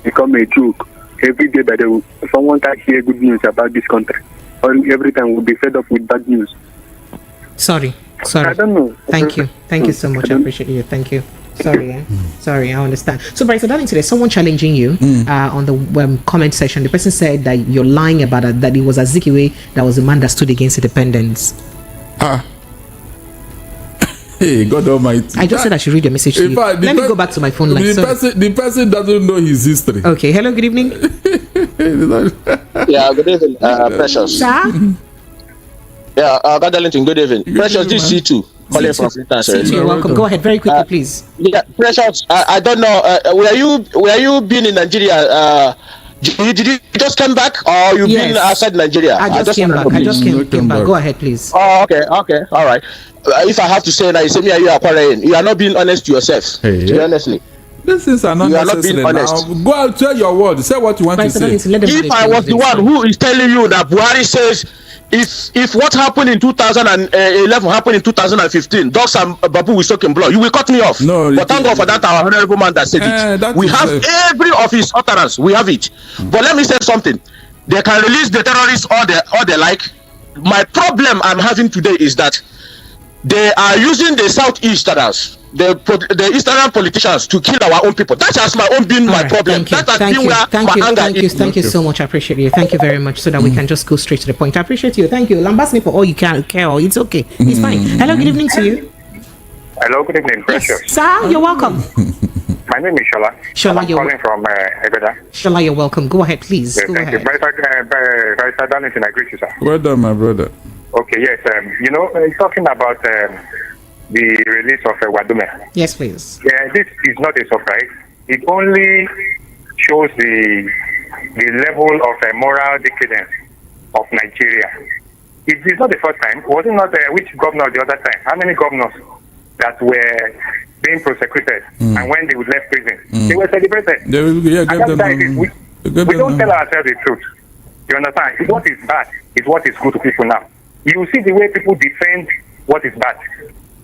Become a joke. Every day that someone can hear good news about this country. Or every time we'll be fed up with bad news. Sorry. I don't know. Thank you. Thank you so much. I appreciate you. Thank you. Sorry. Sorry, I understand. So, Bryce, Darlington, there's someone challenging you on the comment section. The person said that you're lying about it, that it was Azikiwe that was the man that stood against independence. Hey, God Almighty. I just said I should read your message to you. Let me go back to my phone line. The person doesn't know his history. Okay. Hello, good evening. Yeah, good evening, Precious. Sir? Yeah, God Darlington, good evening. Precious, this is C2. Calling from C2, you're welcome. Go ahead, very quickly, please. Yeah, Precious, I don't know, were you been in Nigeria? Did you just come back, or you been outside Nigeria? I just came back. Go ahead, please. Oh, okay, all right. If I have to say that, you say me and you are quarreling. You are not being honest to yourself. Hey. Honestly. These things are not You are necessary not being honest. now. Go out, tell your word. Say what you want to say. If I was the one who is telling you that Buhari says if what happened in 2011 happened in 2015, dogs and babu will soak in blood, you will cut me off. No, but thank God for that, our honorable man that said it. We have every of his utterance. We have it. But let me say something. They can release the terrorists or the like. My problem I'm having today is that they are using the southeasterners, the eastern politicians, to kill our own people. That has my own been my problem. Thank you so much. I appreciate you. Thank you very much. So that we can just go straight to the point. I appreciate you. Thank you. Lambast me for all you can care. It's okay. It's fine. Hello, good evening to you. Hello, good evening, Precious. Yes, sir, you're welcome. My name is Shola. Shola, you're calling from Ebeda. Shola, you're welcome. Go ahead, please. Yes, thank you. Bryce Darlington, I greet you, sir. Well done, my brother. Okay, yes. Talking about the release of Wadume. Yes, please. Yeah, this is not a surprise. It only shows the level of moral decadence of Nigeria. It is not the first time. Was it not which governor the other time? How many governors that were being prosecuted and when they would left prison, they were celebrated. We don't tell ourselves the truth. You understand? What is bad is what is good to people now. You see the way people defend what is bad.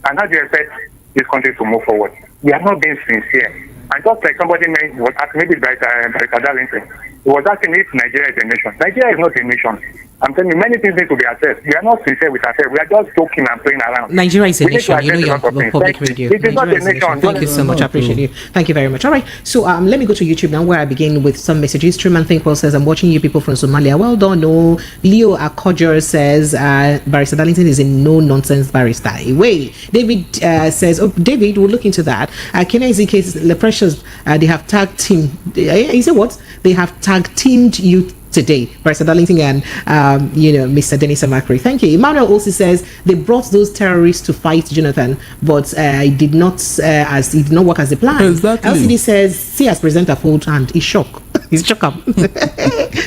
And how do you expect this country to move forward? We are not being sincere. And just like somebody was asking, maybe by Darlington, he was asking if Nigeria is a nation. Nigeria is not a nation. I'm telling you, many things need to be addressed. We are not sincere with ourselves. We are just joking and playing around. Nigeria is a nation. You know, you're on public radio. It is not a nation. Thank you so much. I appreciate you. Thank you very much. All right. So let me go to YouTube now, where I begin with some messages. Truman Thinkwell says, I'm watching you people from Somalia. Well done. No. Leo Akodjor says, Barrister Darlington is a no-nonsense barrister. Wait. David says, oh, David, we'll look into that. Kena Ezekiel, the Precious, they have tagged team. He said what? They have tag teamed you today, Barrister Darlington and Mr. Dennis Amakri. Thank you. Emmanuel also says they brought those terrorists to fight Jonathan, but it did not work as a plan. Exactly. LCD says, see as presenter fold hand, he's shocked. He's shocked up.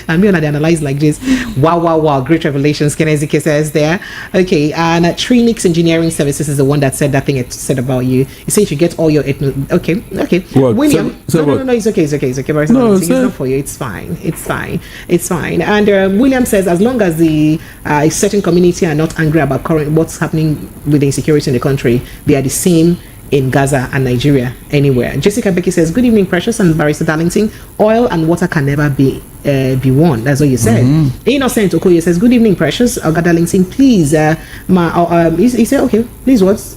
And me and I analyze like this. Wow. Great revelations. Ken Ezeke says there. Okay, and Trinix Engineering Services is the one that said that thing it said about you. You say you should get all your okay. What? William. No, it's okay. No, it's not for you. It's fine. And William says, as long as the a certain community are not angry about current what's happening with the insecurity in the country, they are the same in Gaza and Nigeria, anywhere. Jessica Becky says, good evening, Precious and Barrister Darlington. Oil and water can never be one. That's what you said. Innocent Okoye says, good evening, Precious. Oga Darlington, please. He said, okay, please what?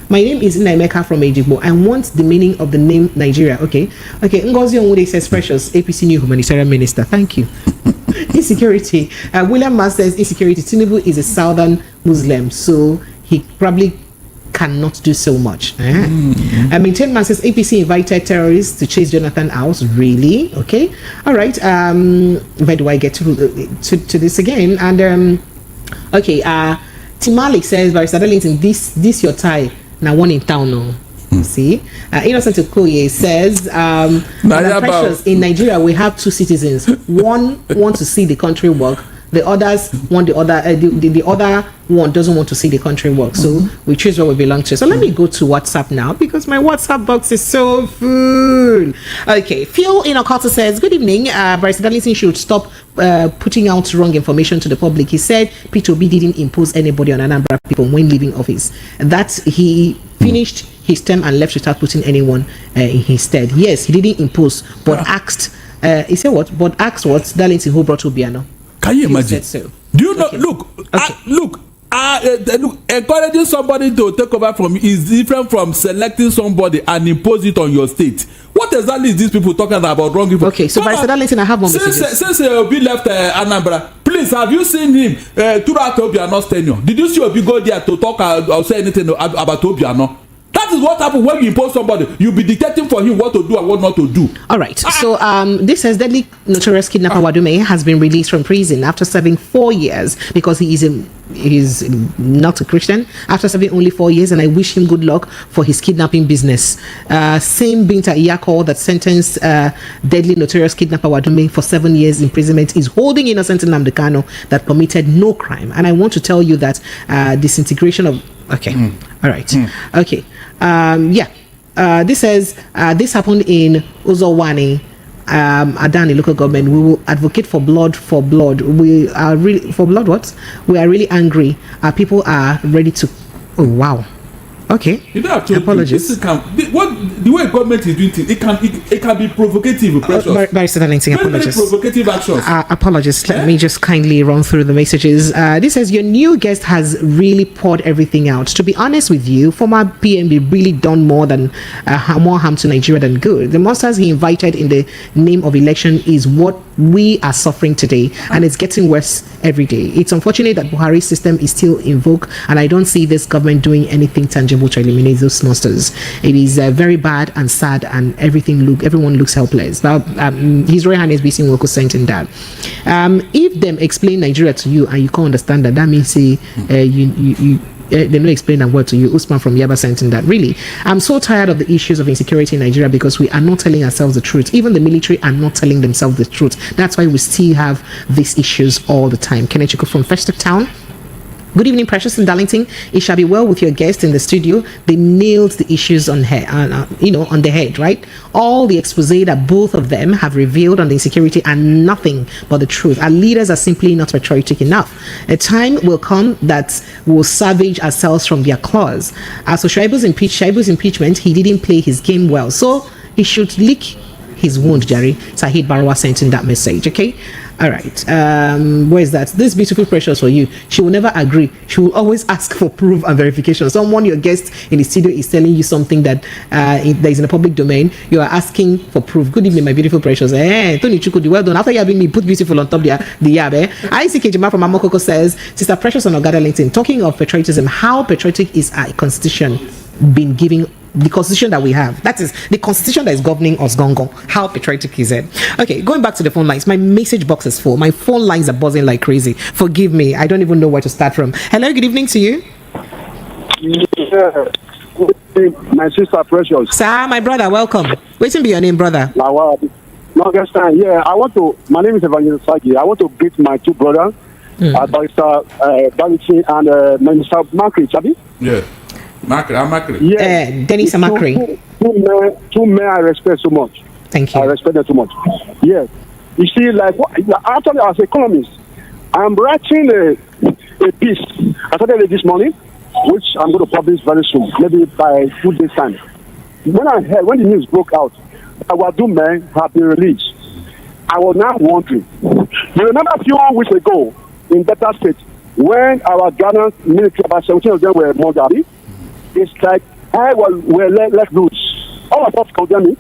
My name is Nnaemeka from Ejigbo. I want the meaning of the name Nigeria. Okay. Ngozi Onwude says, Precious, APC new humanitarian minister. Thank you. Insecurity. William Mas says, insecurity. Tinubu is a southern Muslim, so he probably cannot do so much. Maintain Man says APC invited terrorists to chase Jonathan out. Really? Okay. All right. Where do I get to this again? And okay. Timalik says, Barrister Darlington, this your tie. Now one in town now. See, Innocent Okoye says, Precious, in Nigeria we have two citizens. One wants to see the country work. The others want the other. The other one doesn't want to see the country work. So we choose what we belong to. So let me go to WhatsApp now because my WhatsApp box is so full. Okay, Phil Inokota says, good evening. Barrister Darlington should stop putting out wrong information to the public. He said Peter Obi didn't impose anybody on Anambra people when leaving office. That he finished his term and left without putting anyone in his stead. Yes, he didn't impose, but asked. He said what? But asked what? Darlington who brought Obiano. Can you imagine? So. Do you know? Look, encouraging somebody to take over from you is different from selecting somebody and impose it on your state. What exactly is these people talking about wrong people? Okay, so Barrister Darlington, I have one message. Since Obi left Anambra, please, have you seen him throughout Obiano's tenure? Did you see Obi go there to talk or say anything about Obiano? That is what happens when you impose somebody. You'll be dictating for him what to do and what not to do. All right. So this says deadly notorious kidnapper Wadume has been released from prison after serving 4 years because he is not a Christian. After serving only 4 years, and I wish him good luck for his kidnapping business. Same Binta Iyako that sentenced deadly notorious kidnapper Wadume for 7 years imprisonment is holding innocent nnamdi Kanu that committed no crime. And I want to tell you that disintegration of all right. Okay. This says this happened in Uzowani, Adani local government. We will advocate for blood. We are really for blood. What? We are really angry. Our people are ready to. Oh wow. Okay. You don't have to apologize. The way government is doing things, it can be provocative. Barrister Darlington, apologies. Very provocative actions. Apologies. Let me just kindly run through the messages. This says your new guest has really poured everything out. To be honest with you, former PMB really done more harm to Nigeria than good. The monsters he invited in the name of election is what we are suffering today, and it's getting worse every day. It's unfortunate that Buhari's system is still in vogue, and I don't see this government doing anything tangible to eliminate those monsters. It is very bad and sad, and everyone looks helpless. But His Royal Highness BC Nwoko sent in that. If them explain Nigeria to you and you can't understand that means they don't explain that word to you. Usman from Yaba sent in that. Really, I'm so tired of the issues of insecurity in Nigeria because we are not telling ourselves the truth. Even the military are not telling themselves the truth. That's why we still have these issues all the time. Kenechiko from Festac Town. Good evening, Precious and Darlington. It shall be well with your guest in the studio. They nailed the issues on the head, right? All the expose that both of them have revealed on the insecurity are nothing but the truth. Our leaders are simply not patriotic enough. A time will come that will savage ourselves from their claws. As for Shaibu's impeachment, he didn't play his game well, so he should lick his wound, Jerry. Sahid Barawa sent in that message, okay? All right. Where is that? This beautiful precious for you. She will never agree. She will always ask for proof and verification. Someone, your guest in the studio, is telling you something that that is in the public domain. You are asking for proof. Good evening, my beautiful precious. Tony Chukudi, well done. After you having me put beautiful on top the yab. ICK Jima from Amokoko says, Sister Precious on Ogada LinkedIn, talking of patriotism, how patriotic is our constitution been giving? The constitution that we have, that is the constitution that is governing us, Gongo. How patriotic is it? Okay, going back to the phone lines, my message box is full. My phone lines are buzzing like crazy. Forgive me, I don't even know where to start from. Hello, good evening to you. Yeah. My sister Precious. Sir, my brother, welcome. Waiting be your name, brother. Yeah, my name is Evangelist Sagi. I want to greet my two brothers, Barrister Balichi and Minister Makri, Chabi. Yeah. Makri. Yeah. Dennis Makri. Two men I respect so much. Thank you. I respect them so much. Yes. You see, actually, as an economist, I'm writing a piece. I started it this morning, which I'm going to publish very soon, maybe by 2 days' time. When the news broke out, our two men have been released, I was now wondering. You remember a few weeks ago in Delta State, when our Ghanaian military, about 17 of them were murdered? It's like we're let loose. All of us condemn it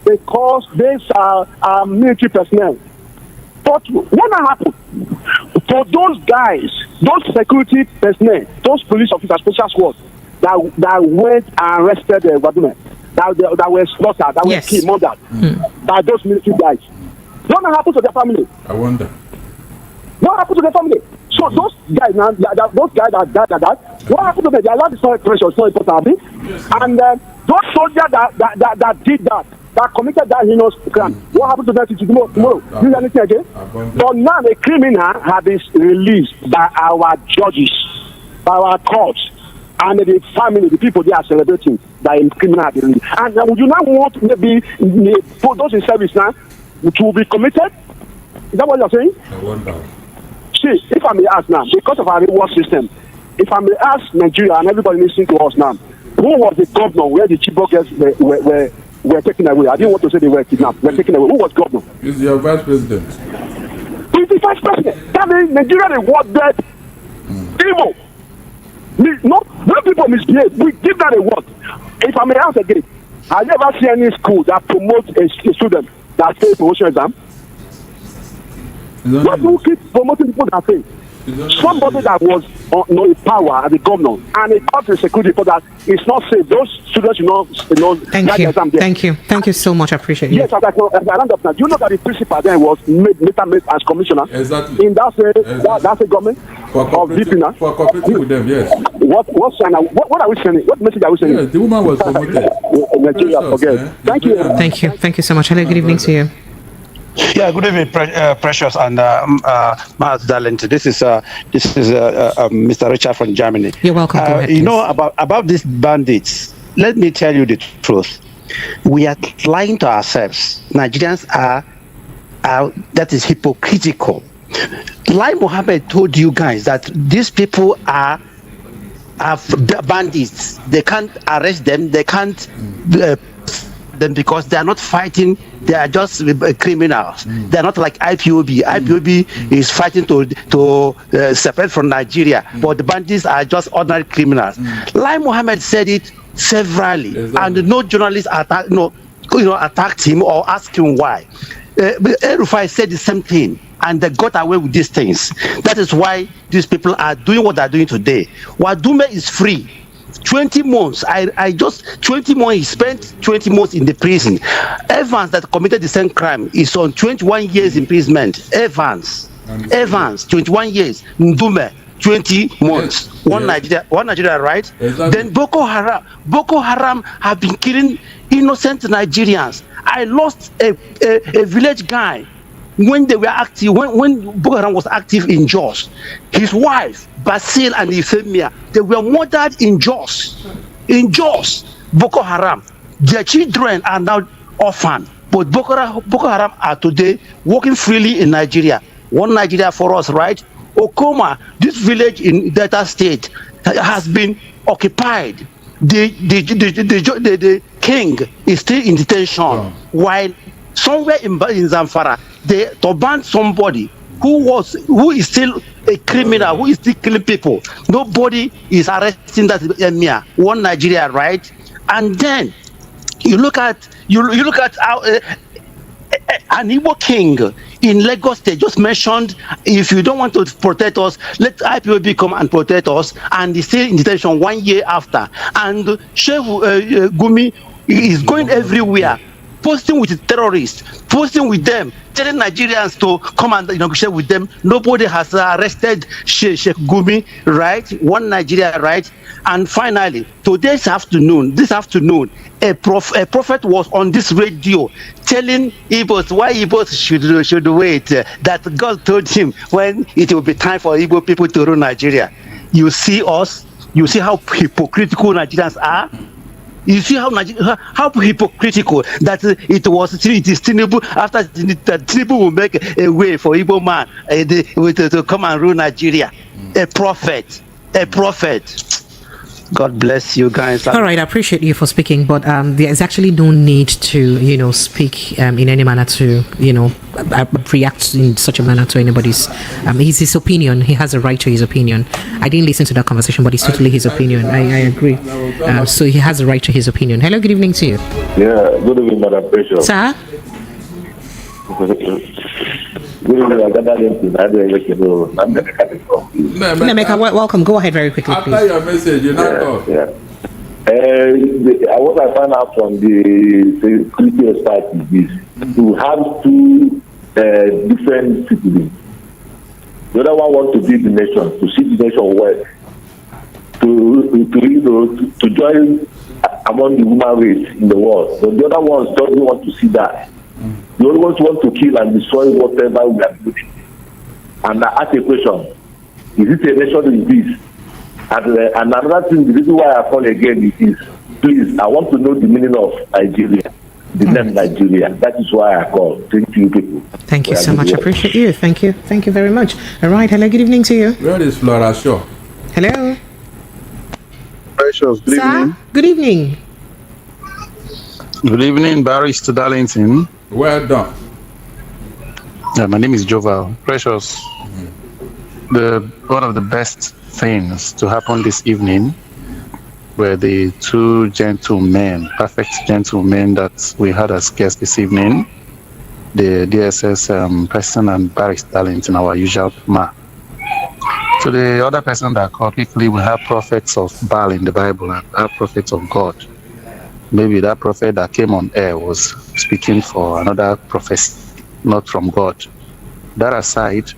because these are military personnel. But what happened for those guys, those security personnel, those police officers, special squads that went and arrested the Wadume, that were slaughtered, that were killed, murdered by those military guys? What happened to their family? I wonder. What happened to their family? So those guys now, those guys that what happened to them? They allowed the soil pressure, so important. And those soldiers that did that committed that heinous crime, what happened to them tomorrow? Do you anything again? But now the criminal have been released by our judges, by our courts, and the family, the people they are celebrating that in criminal have been released. And would you not want maybe for those in service now to be committed? Is that what you're saying? I wonder. See, if I may ask now, because of our reward system, if I may ask Nigeria and everybody listening to us now, who was the governor where the Chibok girls were taken away? I didn't want to say they were kidnapped. Were taken away. Who was governor? He's your vice president. He's the vice president. That means Nigeria rewarded evil. No people misbehave. We give that a word. If I may ask again, have you ever seen any school that promotes a student that fails promotion exam? Not who keep promoting people that fail. Somebody that was in power as a governor and a got the security for that is not safe. Those students, Thank you so much. I appreciate it. Yes, as I round up now, do you know that the principal then was later made as commissioner? Exactly. In that's a government of VP now. For cooperating with them, yes. What are we sending? What message are we sending? Yes, the woman was promoted. Thank you. Thank you so much. Hello, good evening to you. Yeah, good evening, Precious and Matt Darlington. This is Mr. Richard from Germany. You're welcome. Go ahead, you know about these bandits. Let me tell you the truth. We are lying to ourselves. Nigerians are that is hypocritical. Lai Mohammed told you guys that these people are bandits. They can't arrest them. They can't. Them because they are not fighting, they are just criminals. They are not like IPOB. IPOB is fighting to separate from Nigeria, but the bandits are just ordinary criminals. Lai Mohammed said it severally, and no journalist attacked him or asked him why. El-Rufai said the same thing, and they got away with these things. That is why these people are doing what they are doing today. Wadume is free. 20 months. He spent 20 months in the prison. Evans, that committed the same crime, is on 21 years imprisonment. Evans, 21 years. Ndume, 20 months. One Nigeria, right? Exactly. Then Boko Haram have been killing innocent Nigerians. I lost a village guy when they were active, when Boko Haram was active in Jos. His wife, Basil and Euphemia, they were murdered in Jos. In Jos, Boko Haram. Their children are now orphaned. But Boko Haram are today working freely in Nigeria. One Nigeria for us, right? Okoma, this village in Delta State, has been occupied. The king is still in detention, while somewhere in Zamfara, to ban somebody who is still a criminal, who is still killing people. Nobody is arresting that emir. One Nigeria, right? And then you look at how an Igbo king in Lagos State just mentioned, if you don't want to protect us, let IPOB come and protect us, and he's still in detention 1 year after. And Sheikh Gumi is going everywhere, posting with the terrorists, posting with them, telling Nigerians to come and negotiate with them. Nobody has arrested Sheikh Gumi, right? One Nigeria, right? And finally, this afternoon, a prophet was on this radio telling Igbos why Igbos should wait. That God told him when it will be time for Igbo people to rule Nigeria. You see us. You see how hypocritical Nigerians are. You see how hypocritical that it is Tinubu, after that Tinubu will make a way for Igbo man to come and rule Nigeria. A prophet. God bless you guys. All right, I appreciate you for speaking, but there is actually no need to, speak in any manner to, react in such a manner to anybody's. It's his opinion. He has a right to his opinion. I didn't listen to that conversation, but it's totally his opinion. I agree. So he has a right to his opinion. Hello, good evening to you. Yeah, good evening, Madam Precious. Sir? Welcome. Go ahead very quickly, please. After your message, you're not off. What I found out from the security experts is this: to have two different citizens. The other one wants to build the nation, to see the nation work, to join among the human race in the world. But the other ones doesn't want to see that. The only ones want to kill and destroy whatever we are doing. And I ask a question: is it a nation in peace? And another thing, the reason why I call again is, please, I want to know the meaning of Nigeria, the name Nigeria. That is why I call. Thank you, people. Thank you so much. I appreciate you. Thank you very much. All right. Hello. Good evening to you. Where is Flora Shaw? Hello. Precious. Good evening. Good evening. Good evening, Barrister Darlington. Well done. Yeah, my name is Joval. Precious. One of the best things to happen this evening were the two gentlemen, perfect gentlemen that we had as guests this evening, the DSS President and Barrister Darlington, our usual ma. So the other person that called quickly, we have prophets of Baal in the Bible and have prophets of God. Maybe that prophet that came on air was speaking for another prophecy, not from God. That aside,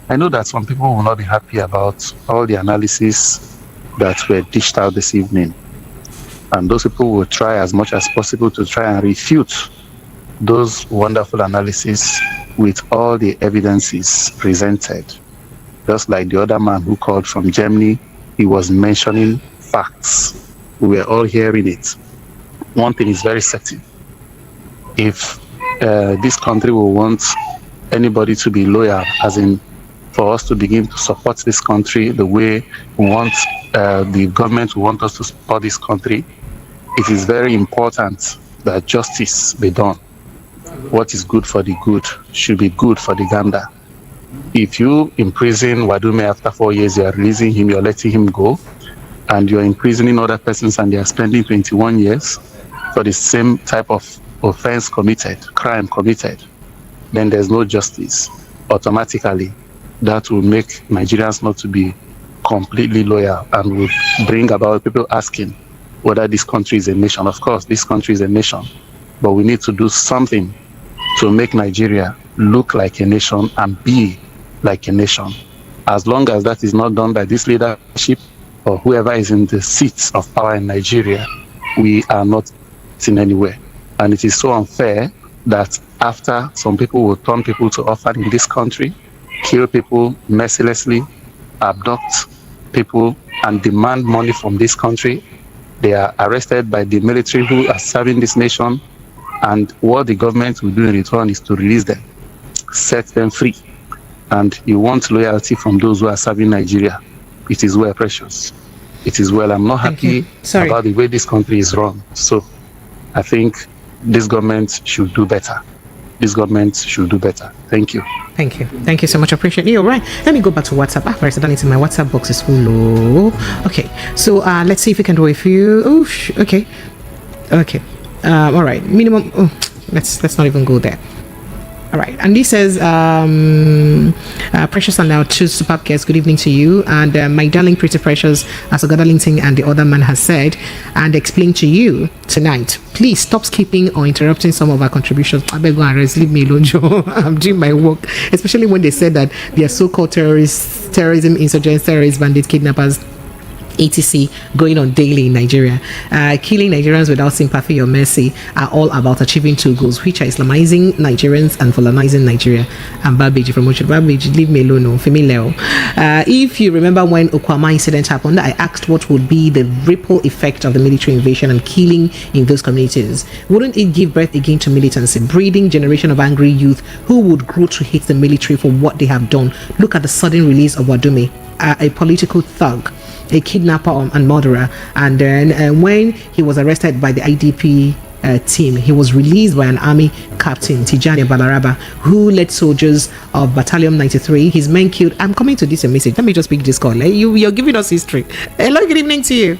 I know that some people will not be happy about all the analysis that were dished out this evening. And those people will try as much as possible to try and refute those wonderful analyses with all the evidences presented. Just like the other man who called from Germany, he was mentioning facts. We were all hearing it. One thing is very certain. If this country will want anybody to be loyal, as in for us to begin to support this country the way we want, the government will want us to support this country, it is very important that justice be done. What is good for the good should be good for the gander. If you imprison Wadume after 4 years, you are releasing him, you're letting him go, and you're imprisoning other persons and they are spending 21 years for the same type of offense committed, crime committed, then there's no justice. Automatically, that will make Nigerians not to be completely loyal and will bring about people asking whether this country is a nation. Of course, this country is a nation, but we need to do something to make Nigeria look like a nation and be like a nation. As long as that is not done by this leadership or whoever is in the seats of power in Nigeria, we are not in anywhere. And it is so unfair that after some people will turn people to orphan in this country, kill people mercilessly, abduct people, and demand money from this country, they are arrested by the military who are serving this nation, and what the government will do in return is to release them, set them free. And you want loyalty from those who are serving Nigeria. It is well, Precious. It is well. I'm not happy about the way this country is run. So I think this government should do better. this government should do better. Thank you. Thank you. Thank you so much. I appreciate you. All right. Let me go back to WhatsApp. Ah, right. It's my WhatsApp box is full. Okay. So let's see if we can do a few. Oh, okay. Okay. All right. Minimum. Oh, let's not even go there. All right. And this says, Precious and now two superb guests. Good evening to you. And my darling, pretty Precious, as Oga Linton and the other man has said and explained to you tonight. Please stop skipping or interrupting some of our contributions. I beg you, arrest. Leave me alone, Joe. I'm doing my work. Especially when they said that they are so-called terrorists, terrorism, insurgents, terrorists, bandits, kidnappers, etc. going on daily in Nigeria. Killing Nigerians without sympathy or mercy are all about achieving two goals, which are Islamizing Nigerians and colonizing Nigeria. And Babbage from Ocho. Babbage, leave me alone, no, Femileo. If you remember when Okwama incident happened, I asked what would be the ripple effect of the military invasion and killing in those communities. Wouldn't it give birth again to militancy, breeding generation of angry youth who would grow to hate the military for what they have done? Look at the sudden release of Wadume, a political thug, a kidnapper and murderer, and then when he was arrested by the IDP team, he was released by an army captain, Tijani Balaraba, who led soldiers of Battalion 93. His men killed. I'm coming to this message. Let me just pick this call. You're giving us history. Hello, good evening to you.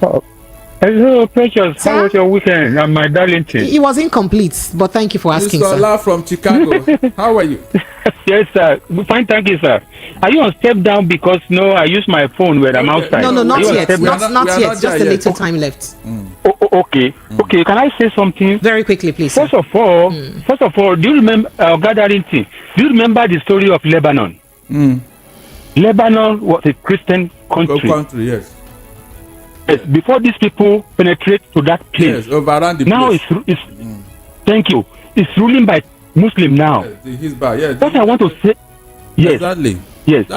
Hello, Precious. How was your weekend? I'm my darling team. It was incomplete, but thank you for asking, sir. Mr. from Chicago. How are you? Yes, sir. Fine, thank you, sir. Are you on step down? Because no, I use my phone when I'm outside. No, not yet. Not yet. Just a little time left. Okay. Okay. Can I say something? Very quickly, please. First of all, do you remember gathering thing? Do you remember the story of Lebanon? Lebanon was a Christian country. Yes. Yes, before these people penetrate to that place. Yes, overrun the now place. It's thank you. It's ruling by Muslim now. Yes, what I want to say. Yes. Exactly. Yes.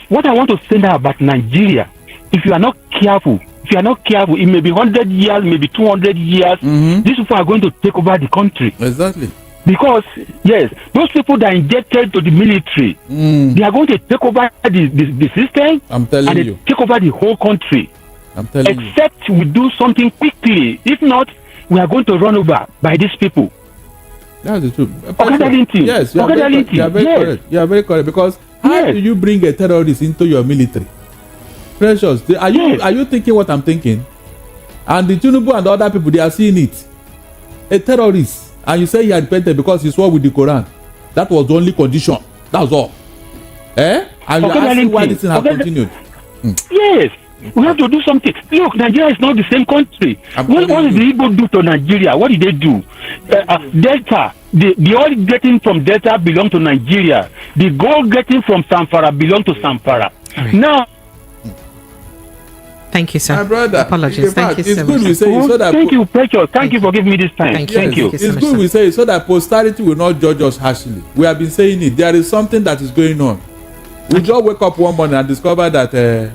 What I want to say now about Nigeria, if you are not careful, it may be 100 years, maybe 200 years, these people are going to take over the country. Exactly. Because, yes, those people that are injected to the military, they are going to take over the system. I'm telling you. Take over the whole country. I'm telling you. Except we do something quickly. If not, we are going to run over by these people. That's the truth. Yes, you are very correct. You are very correct. Because how do you bring a terrorist into your military? Precious, are you thinking what I'm thinking? And the Tinubu and the other people, they are seeing it. A terrorist. And you say he had repented because he swore with the Quran. That was the only condition. That's all. And you're asking why this thing has continued. Yes. We have to do something. Look, Nigeria is not the same country. What did the Igbo do to Nigeria? What did they do? Delta, the oil getting from Delta belong to Nigeria. The gold getting from Zamfara belong to Zamfara. Right. Now, thank you, sir. My brother, apologies. Thank you so much. Thank you, Precious. Thank you for giving me this time. Thank you. It's good we say it so that posterity will not judge us harshly. We have been saying it. There is something that is going on. We just wake up one morning and discover that.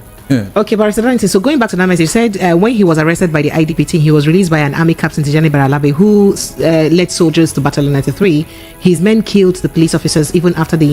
Okay, Barrister Valentine. So going back to that message, said when he was arrested by the IDP team, he was released by an army captain, Tijani Baralabe, who led soldiers to Battalion 93. His men killed the police officers even after they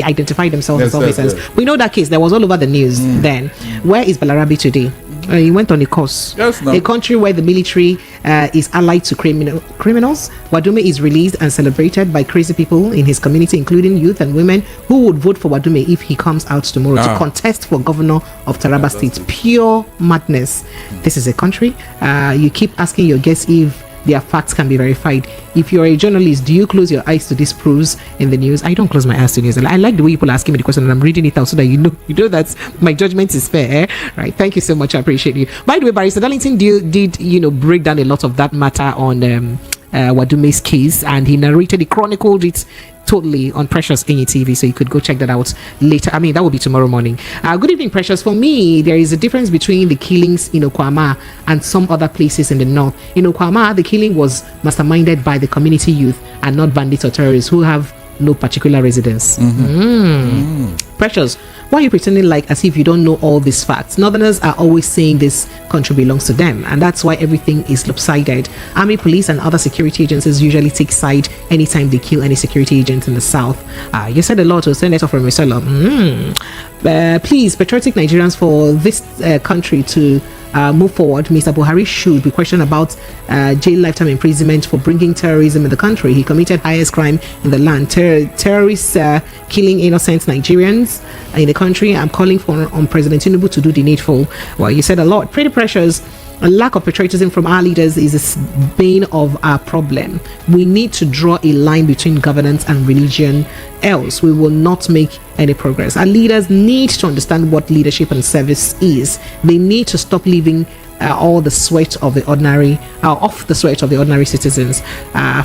identified themselves as officers. Yes. We know that case. That was all over the news then. Where is Balarabe today? He went on a course. Yes, no. A country where the military is allied to criminals. Wadume is released and celebrated by crazy people in his community, including youth and women who would vote for Wadume if he comes out tomorrow to contest for governor of Taraba State. Pure madness. This is a country. You keep asking your guests if their facts can be verified. If you're a journalist, do you close your eyes to these proofs in the news? I don't close my eyes to news. I like the way people are asking me the question and I'm reading it out so that you know that my judgment is fair. Right. Thank you so much. I appreciate you. By the way, Barrister Darlington did break down a lot of that matter on Wadume's case, and he chronicled it totally on Precious TV, so you could go check that out later. I mean, that will be tomorrow morning. Good evening, Precious. For me, there is a difference between the killings in Okwama and some other places in the north. In Okwama, the killing was masterminded by the community youth and not bandits or terrorists who have no particular residence. Precious, why are you pretending like as if you don't know all these facts? Northerners are always saying this country belongs to them, and that's why everything is lopsided. Army, police, and other security agencies usually take side anytime they kill any security agent in the south. You said a lot to Senator from Please, patriotic Nigerians, for this country to move forward, Mr. Buhari should be questioned about jail lifetime imprisonment for bringing terrorism in the country. He committed highest crime in the land. Terrorists killing innocent Nigerians in the country. I'm calling on President Tinubu to do the needful. Well, you said a lot. Pretty precious. A lack of patriotism from our leaders is a bane of our problem. We need to draw a line between governance and religion, else we will not make any progress. Our leaders need to understand what leadership and service is. They need to stop living all the sweat of the ordinary, off the sweat of the ordinary citizens.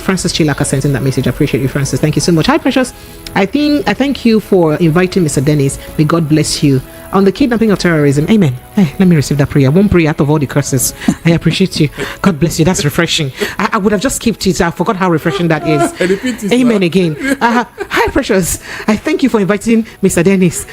Francis Chilaka sent in that message. I appreciate you, Francis. Thank you so much. Hi, Precious. I thank you for inviting Mr. Dennis. May God bless you. On the kidnapping of terrorism, amen. Hey, let me receive that prayer. One prayer out of all the curses. I appreciate you. God bless you. That's refreshing. I would have just kept it. I forgot how refreshing that is. Amen again. Hi, Precious. I thank you for inviting Mr. Dennis.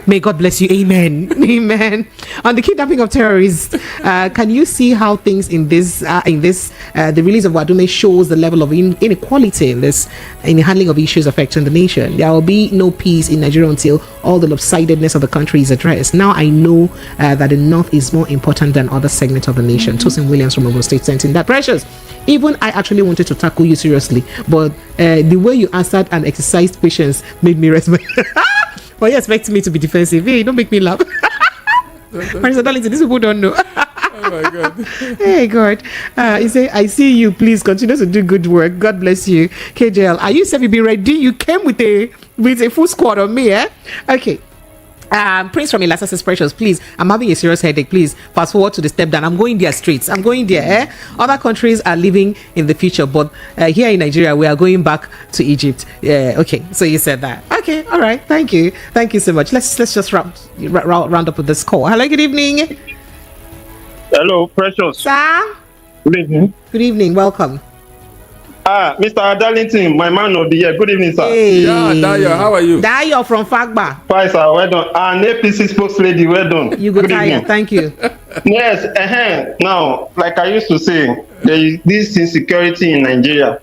May God bless you. Amen. Amen. On the kidnapping of terrorists, can you see how things in this, the release of Wadume shows the level of inequality in the handling of issues affecting the nation? There will be no peace in Nigeria until all the lopsidedness of the country is addressed. Now I know that the North is more important than other segments of the nation. Tosin Williams from Ogun State sent in that. Precious. Even I actually wanted to tackle you seriously, but the way you answered and exercised patience made me rest my... But you expect me to be defensive? Hey, don't make me laugh. Marisa Darlington, these people don't know. Oh my God. Hey God. He say, I see you. Please continue to do good work. God bless you. KJL, are you said you be ready? You came with a full squad on me, eh? Okay. Prince from Ilasa says, Precious, please, I'm having a serious headache. Please fast forward to the step down. I'm going there streets. I'm going there. Eh? Other countries are living in the future, but here in Nigeria, we are going back to Egypt. Yeah, okay. So you said that. Okay, all right. Thank you so much. Let's just round up with this call. Hello, good evening. Hello, Precious. Sir. Good evening. Good evening. Welcome. Mr. Darlington, my man of the year. Good evening, sir. Hey. Yeah, Dayo, how are you? Dayo from Fagba. Fine, sir. Well done. And APC spokeslady, well done. You go Dayo. Thank you. Yes. Now, like I used to say, there is this insecurity in Nigeria,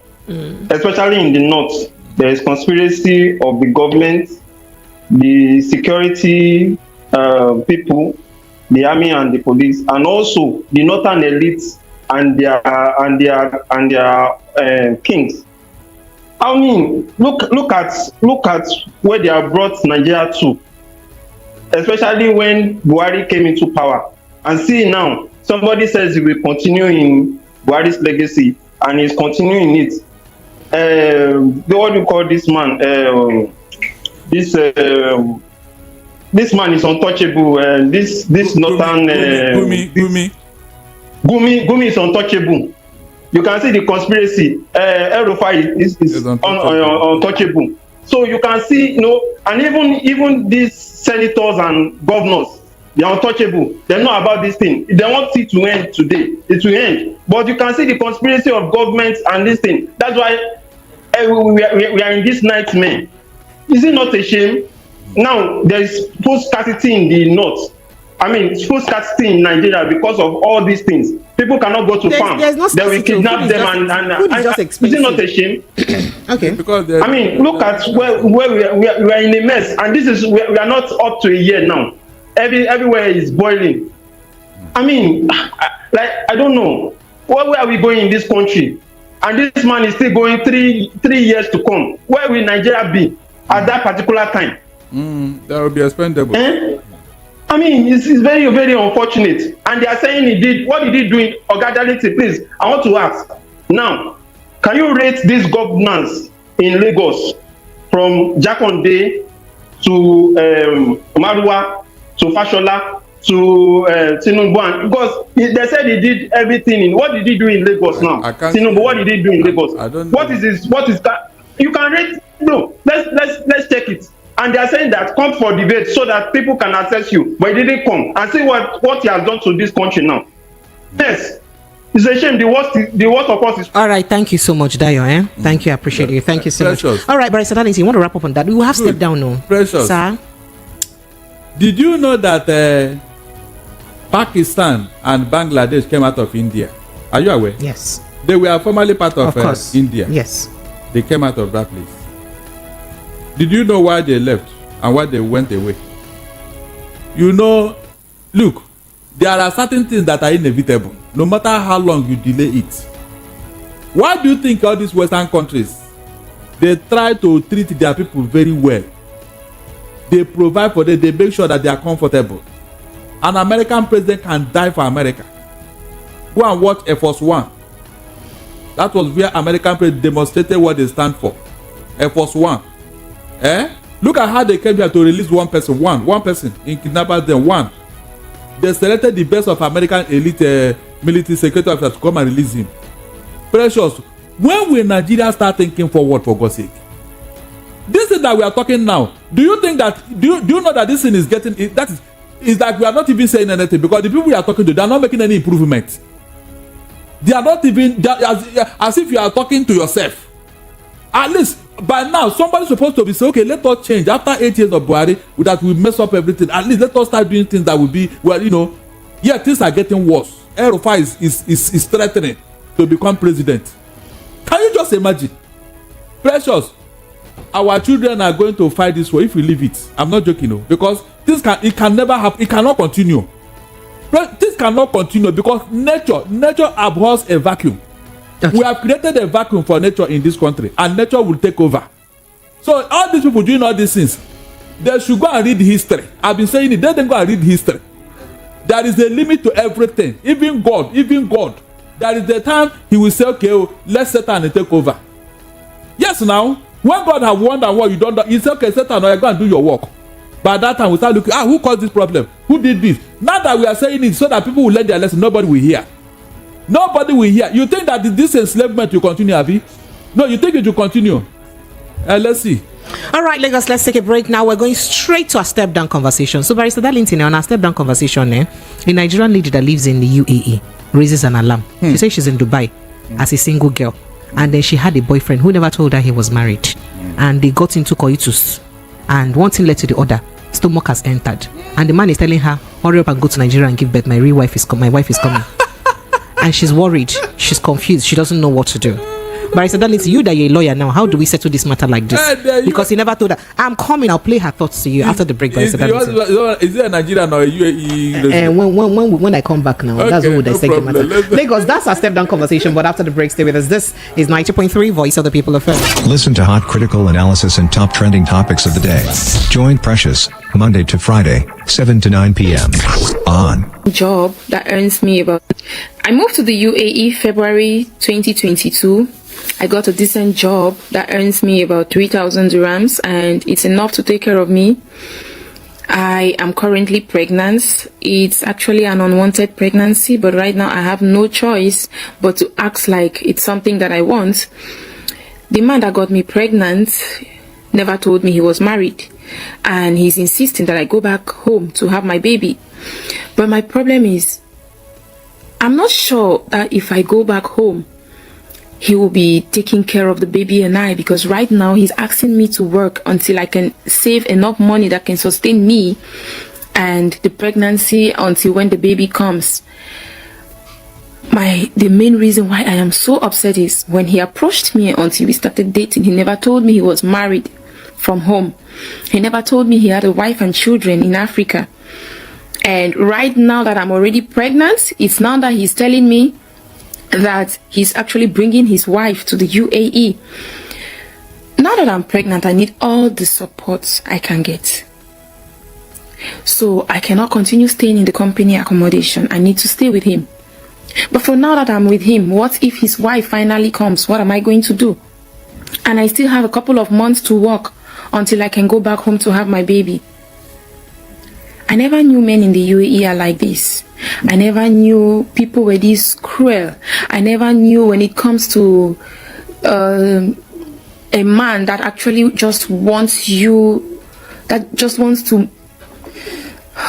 especially in the north. There is conspiracy of the government, the security people, the army and the police, and also the northern elites and their kings. I mean, look at where they have brought Nigeria to, especially when Buhari came into power. And see now, somebody says he will continue in Buhari's legacy, and he's continuing it. What do you call this man? This man is untouchable. This northern Gumi is untouchable. You can see the conspiracy. El-Rufai is untouchable. So you can see, and even these senators and governors, they are untouchable. They know about this thing. They want it to end today. It will end. But you can see the conspiracy of governments and this thing. That's why we are in this nightmare. Is it not a shame? Now there is full scarcity in the north. I mean, full scarcity in Nigeria because of all these things. People cannot go to farm. They will kidnap them and is it not a shame? Okay. Because I mean, look at where we are in a mess, and this is we are not up to a year now. Everywhere is boiling. I mean, I don't know where are we going in this country, and this man is still going 3 years to come. Where will Nigeria be at that particular time? That will be expendable. I mean, it's very, very unfortunate. And they are saying what did he do in Ogadality? Please, I want to ask. Now, can you rate this governance in Lagos from Jakonde to Marwa to Fashola to Tinubu? Because they said he did everything. What did he do in Lagos now? Tinubu, what did he do in Lagos? I don't know. What is that? You can rate. No, let's check it. And they are saying that come for debate so that people can access you, but he didn't come. And see what he has done to this country now. Yes, it's a shame. The worst of us is. All right, thank you so much, Dayo. Thank you, I appreciate you. Thank you so much. All right, Barrister Darlington, you want to wrap up on that? We will have step down now. Precious. Sir, did you know that Pakistan and Bangladesh came out of India? Are you aware? Yes. They were formerly part of India. Yes. They came out of that place. Did you know why they left and why they went away? Look, there are certain things that are inevitable, no matter how long you delay it. Why do you think all these Western countries, they try to treat their people very well? They provide for them, they make sure that they are comfortable. An American president can die for America. Go and watch Air Force One. That was where American president demonstrated what they stand for. Air Force One. Look at how they came here to release one person in kidnappers them, one. They selected the best of American elite military security officers to come and release him. Precious. When will Nigeria start thinking forward, for God's sake? This is that we are talking now. Do you think that, do you know that this thing is getting, is that we are not even saying anything, because the people we are talking to, they are not making any improvement. They are not even, as if you are talking to yourself. At least by now, somebody's supposed to be saying, okay, let us change. After 8 years of Buhari, that we mess up everything. At least let us start doing things that will be, well, you know, yeah, things are getting worse. El-Rufai is threatening to become president. Can you just imagine? Precious, our children are going to fight this war if we leave it. I'm not joking, no, because it can never happen. It cannot continue. This cannot continue because nature abhors a vacuum. Okay. We have created a vacuum for nature in this country, and nature will take over. So all these people doing all these things, they should go and read history. I've been saying it. They don't go and read history. There is a limit to everything. Even God. There is the time He will say, okay, let Satan take over. Yes, now when God have wondered what you don't, He say, okay, Satan, now you go and do your work. By that time we start looking, who caused this problem? Who did this? Now that we are saying it so that people will learn their lesson, nobody will hear. Nobody will hear. You think that this enslavement will continue, Abby? No, you think it will continue? Let's see. All right, Lagos, let's take a break now. We're going straight to our step down conversation. So, Barrister Darlington, on our step down conversation, a Nigerian lady that lives in the UAE raises an alarm. She says she's in Dubai as a single girl, and then she had a boyfriend who never told her he was married, and they got into coitus, and one thing led to the other. Stomach has entered, and the man is telling her, hurry up and go to Nigeria and give birth. My wife is coming. And she's worried, she's confused, she doesn't know what to do. But I said, Darlington, you that you're a lawyer now, how do we settle this matter like this? Because he never told her, I'm coming, I'll play her thoughts to you after the break. Is it a Nigerian or a UAE? And when I come back now, okay, that's what would I say the matter. Lagos, that's our step down conversation, but after the break, stay with us. This is 90.3 Voice of the People of Earth. Listen to hot critical analysis and top trending topics of the day. Join Precious, Monday to Friday, 7 to 9 p.m. on job that earns me about. I moved to the UAE February 2022. I got a decent job that earns me about 3,000 dirhams, and it's enough to take care of me. I am currently pregnant. It's actually an unwanted pregnancy, but right now I have no choice but to act like it's something that I want. The man that got me pregnant never told me he was married, and he's insisting that I go back home to have my baby. But my problem is, I'm not sure that if I go back home, he will be taking care of the baby and I, because right now he's asking me to work until I can save enough money that can sustain me and the pregnancy until when the baby comes. The main reason why I am so upset is when he approached me until we started dating, he never told me he was married from home. He never told me he had a wife and children in Africa. And right now that I'm already pregnant, it's now that he's telling me that he's actually bringing his wife to the UAE. Now that I'm pregnant, I need all the support I can get. So I cannot continue staying in the company accommodation. I need to stay with him. But for now that I'm with him, what if his wife finally comes? What am I going to do? And I still have a couple of months to work until I can go back home to have my baby. I never knew men in the UAE are like this. I never knew people were this cruel. I never knew when it comes to a man that actually just wants you, that just wants to.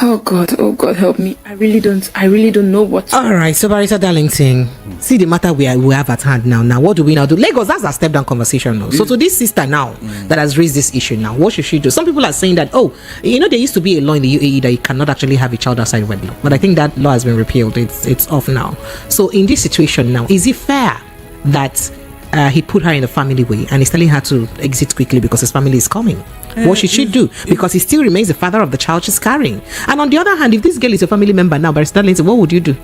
Oh God, help me. I really don't know what to do. All right, so Barrister Darlington, see the matter we have at hand now. Now, what do we now do? Lagos, that's a step down conversation now. So to this sister now that has raised this issue now, what should she do? Some people are saying that, there used to be a law in the UAE that you cannot actually have a child outside wedlock. But I think that law has been repealed. It's off now. So in this situation now, is it fair that he put her in a family way and he's telling her to exit quickly because his family is coming. What should she do? Because he still remains the father of the child she's carrying. And on the other hand, if this girl is a family member now, Barrister Lindsay, what would you do?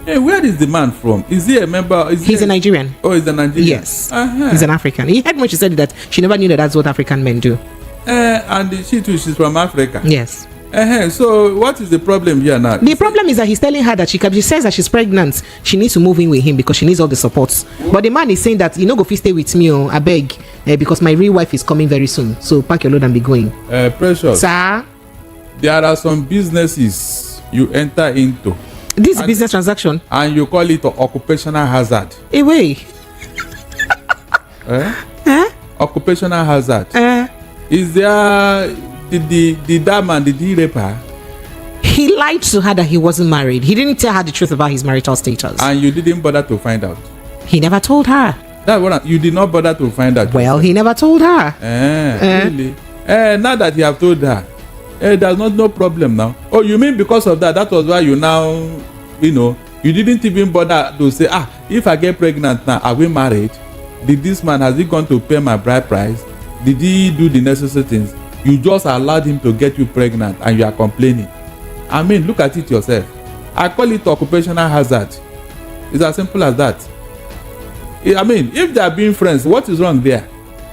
Hey, where is the man from? Is he a member? He's a Nigerian. Oh, he's a Nigerian. Yes. He's an African. He had when she said that she never knew that that's what African men do. And she too, she's from Africa. Yes. So what is the problem here now? The problem is that he's telling her that she says that she's pregnant. She needs to move in with him because she needs all the supports. But the man is saying that, go stay with me, I beg, because my real wife is coming very soon. So pack your load and be going. Precious. Sir? There are some businesses you enter into. This is a business transaction. And you call it occupational hazard. Away. Occupational hazard. Is there... Did that man, did he rape her? He lied to her that he wasn't married. He didn't tell her the truth about his marital status. And you didn't bother to find out? He never told her. You did not bother to find out? Well, he never told her. Really? Now that you have told her, there's no problem now. Oh, you mean because of that? That was why you now, you didn't even bother to say, if I get pregnant now, are we married? Has he gone to pay my bride price? Did he do the necessary things? You just allowed him to get you pregnant and you are complaining. I mean, look at it yourself. I call it occupational hazard. It's as simple as that. I mean, if they are being friends, what is wrong there?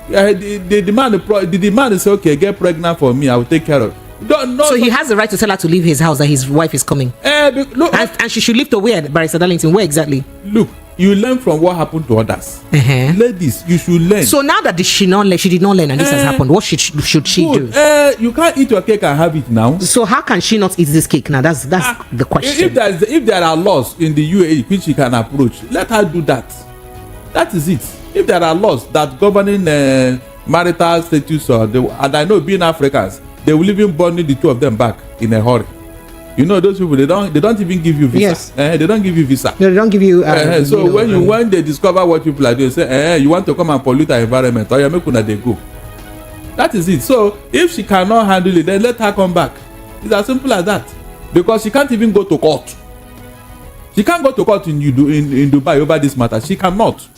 The demand is okay, get pregnant for me, I will take care of it. So he has the right to tell her to leave his house that his wife is coming. Look, and she should leave to where, Barrister Darlington? Where exactly? Look, you learn from what happened to others. Ladies, you should learn. So now that she did not learn and this has happened, what should she do? You can't eat your cake and have it now. So how can she not eat this cake now? That's the question. If there are laws in the UAE which she can approach, let her do that. That is it. If there are laws that governing marital status, and I know being Africans, they will even burn the two of them back in a hurry. Those people, they don't even give you visa. Yes. They don't give you visa. No, they don't give you. So when they discover what people are doing, say, you want to come and pollute our environment, or you make una they go. That is it. So if she cannot handle it, then let her come back. It's as simple as that. Because she can't even go to court. She can't go to court in Dubai over this matter. She cannot.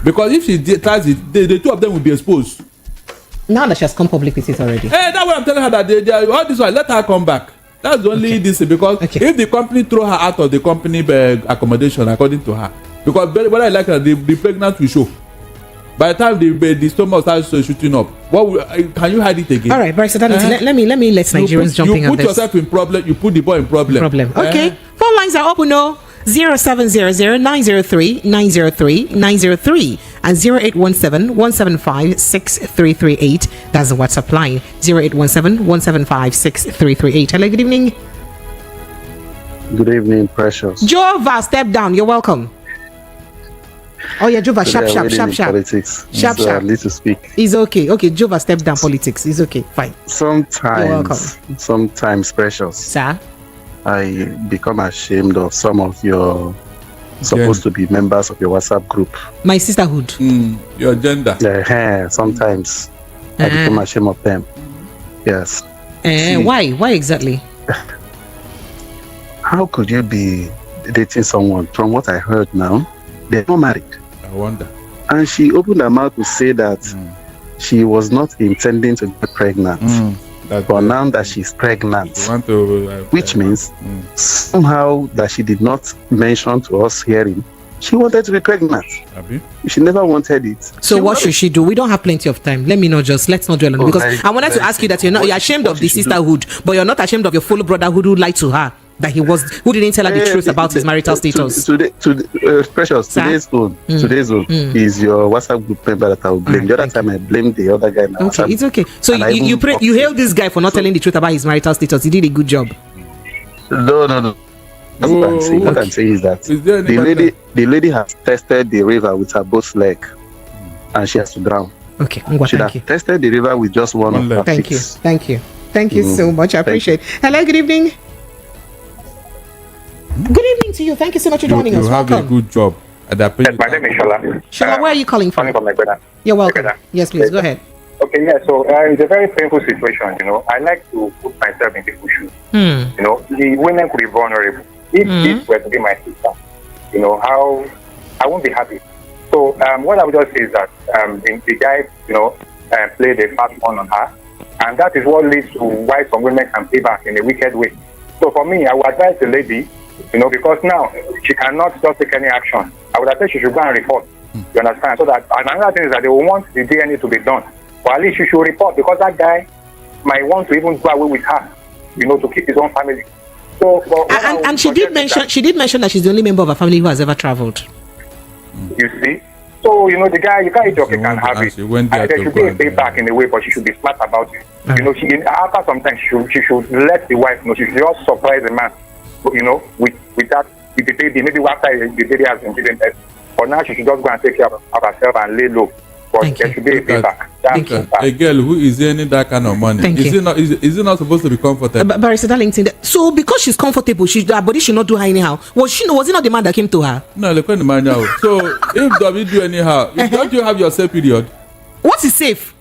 Because if she tries it, the two of them will be exposed. Now that she has come public with it already. That's what I'm telling her, that they are all this one. Let her come back. That's only this, because if the company throw her out of the company accommodation, according to her, because whether I like her, the pregnant will show. By the time the stomach starts shooting up, can you hide it again? All right, Barrister Darlington, let me let Nigerians jump in on this. You put yourself in problem. You put the boy in problem. Okay, phone lines are open. 0700-903-903-903 and 0817-175-6338. That's the WhatsApp line. 0817-175-6338. Hello, good evening. Good evening, Precious. Jova, step down. You're welcome. Oh yeah, Jova, sharp. Politics. Sharp. Need to speak. It's okay. Okay, Jova, step down. Politics. It's okay. Fine. Sometimes, Precious. Sir? I become ashamed of some of your supposed to be members of your WhatsApp group. My sisterhood. Your gender. Sometimes I become ashamed of them. Yes. Why? Why exactly? How could you be dating someone? From what I heard now, they're not married. I wonder. And she opened her mouth to say that she was not intending to get pregnant. But now that she's pregnant, which means somehow that she did not mention to us hearing, she wanted to be pregnant. She never wanted it. So what should she do? We don't have plenty of time. Let's not dwell on it, because I wanted to ask you that you're ashamed of the sisterhood, but you're not ashamed of your full brotherhood who lied to her, that who didn't tell her the truth about his marital status. Precious, today's own is your WhatsApp group member that I will blame. The other time I blamed the other guy. Okay, it's okay. So you hail this guy for not telling the truth about his marital status. He did a good job. No. What I'm saying is that the lady has tested the river with her both leg, and she has to drown. Okay, she has tested the river with just one of her feet. Thank you so much. I appreciate it. Hello, good evening. Good evening to you. Thank you so much for joining us. You have a good job. My name is Shola. Shola, where are you calling from? Calling from Egbeda. You're welcome. Yes, please, go ahead. Okay, yeah, so it's a very painful situation, I like to put myself in people's shoes. The women could be vulnerable. If this were to be my sister, how I won't be happy. So So what I would just say is that the guy, played a fast one on her, and that is what leads to why some women can pay back in a wicked way. So for me, I would advise the lady, because now she cannot just take any action. I would advise she should go and report. You understand? So that, and another thing is that they will want the DNA to be done, but at least she should report, because that guy might want to even go away with her, to keep his own family. So, and she did mention that she's the only member of her family who has ever traveled. You see, so the guy, you can't eat your cake and have it. There should be a payback in a way, but she should be smart about it. After some time, she should let the wife know. She should just surprise the man, with the baby. Maybe after the baby has been given birth. But now she should just go and take care of herself and lay low. But there should be a payback. A girl who is earning that kind of money, is it not supposed to be comfortable? Barrister Darlington, so because she's comfortable, her body should not do her anyhow. Was it not the man that came to her? No, look at the man now. So if David do anyhow, don't you have your safe period? What is safe?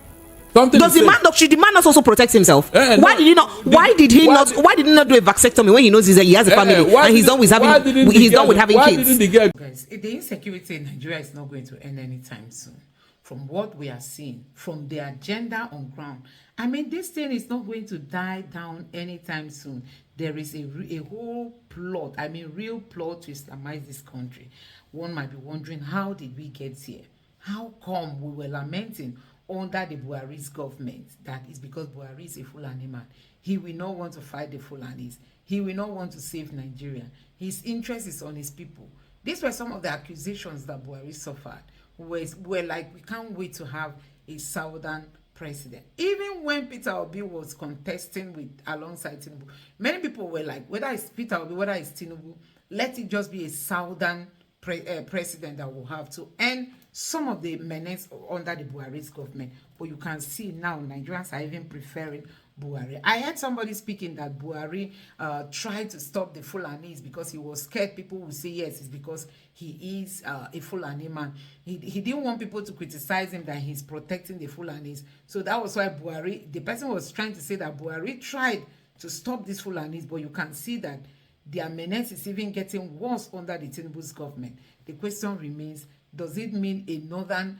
Should the man not also protect himself? Why did he not do a vasectomy when he knows he has a family and he's done with having kids? Guys, the insecurity in Nigeria is not going to end anytime soon. From what we are seeing, from the agenda on ground, I mean, this thing is not going to die down anytime soon. There is a whole plot, real plot to Islamize this country. One might be wondering, how did we get here? How come we were lamenting under the Buhari's government? That is because Buhari is a Fulani man. He will not want to fight the Fulanis. He will not want to save Nigeria. His interest is on his people. These were some of the accusations that Buhari suffered. We're like, we can't wait to have a southern president. Even when Peter Obi was contesting alongside Tinubu, many people were like, whether it's Peter Obi, whether it's Tinubu, let it just be a southern president that will have to end some of the menace under the Buhari's government. But you can see now Nigerians are even preferring Buhari. I heard somebody speaking that Buhari tried to stop the Fulanis because he was scared people would say yes, it's because he is a Fulani man. He didn't want people to criticize him that he's protecting the Fulanis. So that was why the person was trying to say that Buhari tried to stop these Fulanis, but you can see that their menace is even getting worse under the Tinubu's government. The question remains, does it mean a northern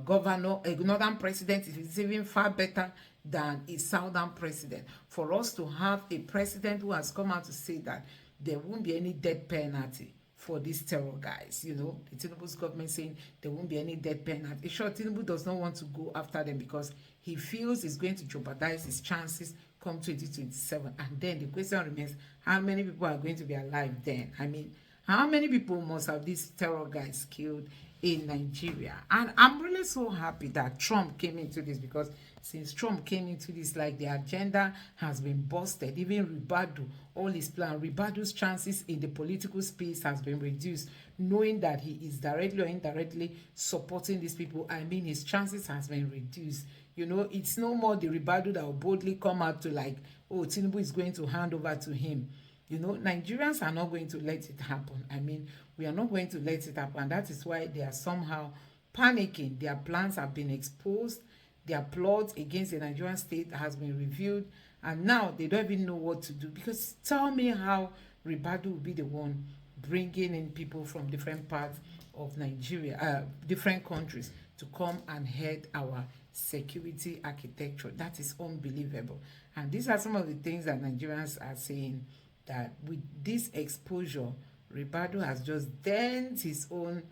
governor, a northern president is even far better than a southern president? For us to have a president who has come out to say that there won't be any death penalty for these terror guys, the Tinubu's government saying there won't be any death penalty. Sure, Tinubu does not want to go after them because he feels it's going to jeopardize his chances come 2027. And then the question remains, how many people are going to be alive then? I mean, how many people must have these terror guys killed in Nigeria? And I'm really so happy that Trump came into this, because since Trump came into this, like, the agenda has been busted. Even Ribadu, all his plan, Ribadu's chances in the political space has been reduced, knowing that he is directly or indirectly supporting these people. I mean, his chances has been reduced. It's no more the Ribadu that will boldly come out to like, oh, Tinubu is going to hand over to him. Nigerians are not going to let it happen. I mean, we are not going to let it happen. And that is why they are somehow panicking. Their plans have been exposed. Their plots against the Nigerian state has been reviewed. And now they don't even know what to do. Because tell me how Ribadu will be the one bringing in people from different parts of Nigeria, different countries, to come and head our security architecture. That is unbelievable. And these are some of the things that Nigerians are saying, that with this exposure, Ribadu has just dented his own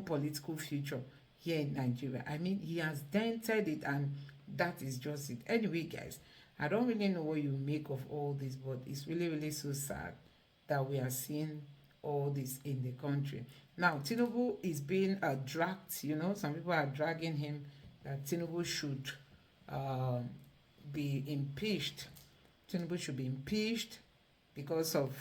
political future here in Nigeria. I mean, he has dented it, and that is just it. Anyway, guys, I don't really know what you make of all this, but it's really, really so sad that we are seeing all this in the country. Now, Tinubu is being dragged, some people are dragging him that Tinubu should be impeached. Tinubu should be impeached because of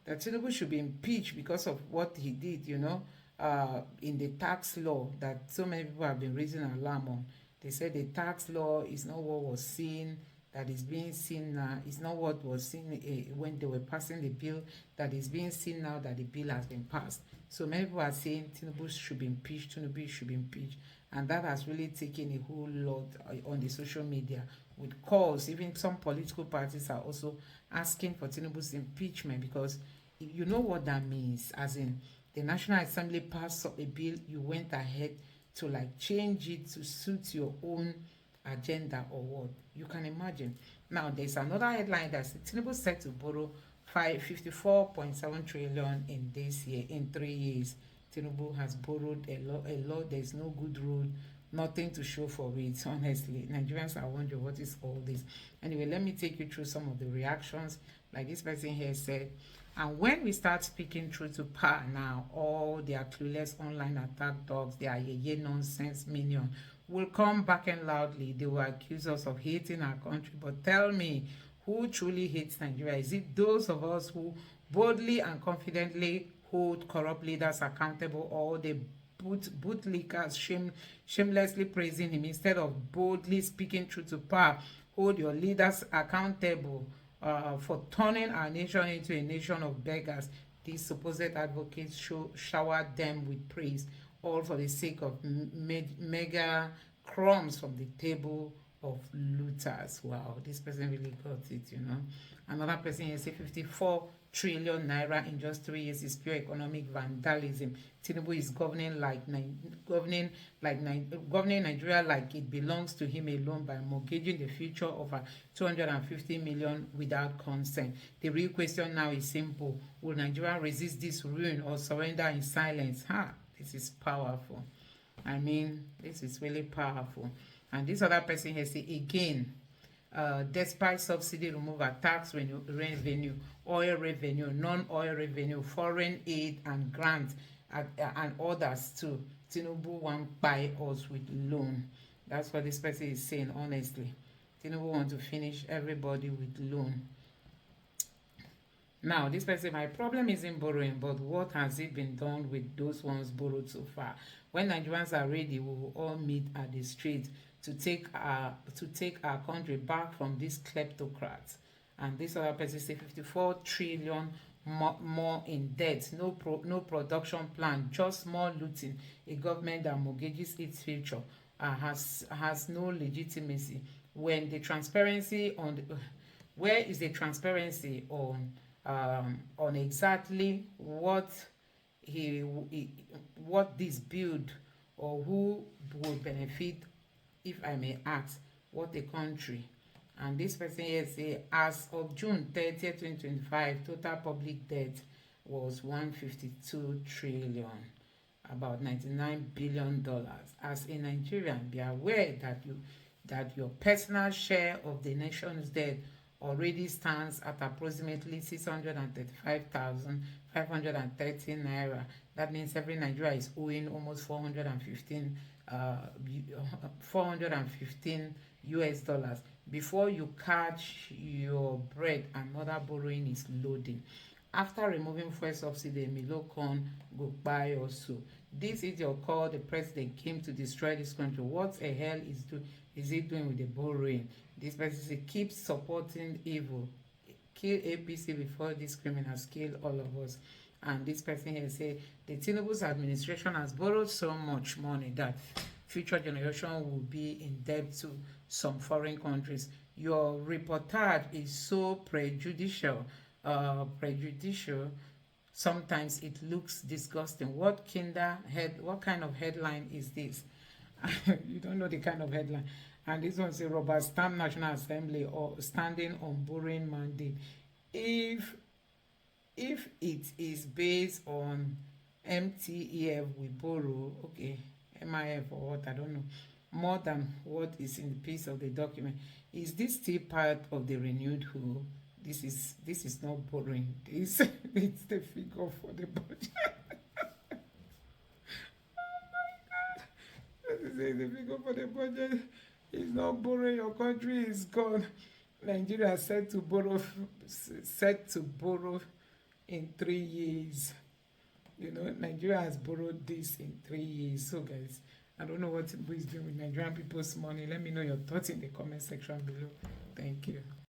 Tinubu should be impeached because of what he did, in the tax law that so many people have been raising alarm on. They said the tax law is not what was seen, that is being seen now. It's not what was seen when they were passing the bill, that is being seen now that the bill has been passed. So many people are saying Tinubu should be impeached, Tinubu should be impeached. And that has really taken a whole lot on the social media with calls. Even some political parties are also asking for Tinubu's impeachment, because you know what that means, as in the National Assembly passed a bill, you went ahead to like change it to suit your own agenda or what. You can imagine. Now there's another headline that's Tinubu set to borrow 54.7 trillion in this year. In 3 years, Tinubu has borrowed a lot. There's no good road, nothing to show for it. Honestly, Nigerians are wondering what is all this. Anyway, let me take you through some of the reactions. Like this person here said, and when we start speaking truth to power now, all their clueless online attack dogs, their yeye nonsense minion will come back and loudly. They will accuse us of hating our country. But tell me, who truly hates Nigeria? Is it those of us who boldly and confidently hold corrupt leaders accountable, or they bootlickers shamelessly praising him instead of boldly speaking truth to power? Hold your leaders accountable for turning our nation into a nation of beggars. These supposed advocates shower them with praise, all for the sake of mega crumbs from the table of looters. Wow, this person really got it, you know. Another person here say 54 trillion naira in just 3 years is pure economic vandalism. Tinubu is governing Nigeria like it belongs to him alone by mortgaging the future of 250 million without consent. The real question now is simple: will Nigeria resist this ruin or surrender in silence? This is powerful. I mean, this is really powerful. And this other person here say again, despite subsidy removal, tax revenue, oil revenue, non-oil revenue, foreign aid and grants, and others too, Tinubu won't buy us with loan. That's what this person is saying, honestly. Tinubu want to finish everybody with loan. Now, this person, my problem isn't borrowing, but what has it been done with those ones borrowed so far? When Nigerians are ready, we will all meet at the street to take our country back from these kleptocrats. And this other person say 54 trillion more in debt, no production plan, just more looting. A government that mortgages its future has no legitimacy. When the transparency on where is the transparency on exactly what what this build, or who will benefit, if I may ask, what the country? And this person here say, as of June 30th, 2025, total public debt was 152 trillion, about $99 billion. As a Nigerian, be aware that your personal share of the nation's debt already stands at approximately 635,530 naira. That means every Nigeria is owing almost 415 US dollars. Before you catch your bread, another borrowing is loading. After removing fuel subsidy, Milo corn go buy also. This is your call. The president came to destroy this country. What the hell is he doing with the borrowing? This person keeps supporting evil. Kill APC before these criminals kill all of us. And this person here say the Tinubu's administration has borrowed so much money that future generation will be in debt to some foreign countries. Your reportage is so prejudicial. Sometimes it looks disgusting. What kind of headline is this? You don't know the kind of headline. And this one say Robert Stamp National Assembly or standing on borrowing mandate. If it is based on MTEF we borrow, okay, MIF or what, I don't know, more than what is in the piece of the document, is this still part of the renewed who? This is not borrowing. It's the figure for the budget. Oh my God! This is the figure for the budget. It's not borrowing. Your country is gone. Nigeria is set to borrow in 3 years. You know, Nigeria has borrowed this in 3 years. So guys, I don't know what Tinubu is doing with Nigerian people's money. Let me know your thoughts in the comment section below. Thank you.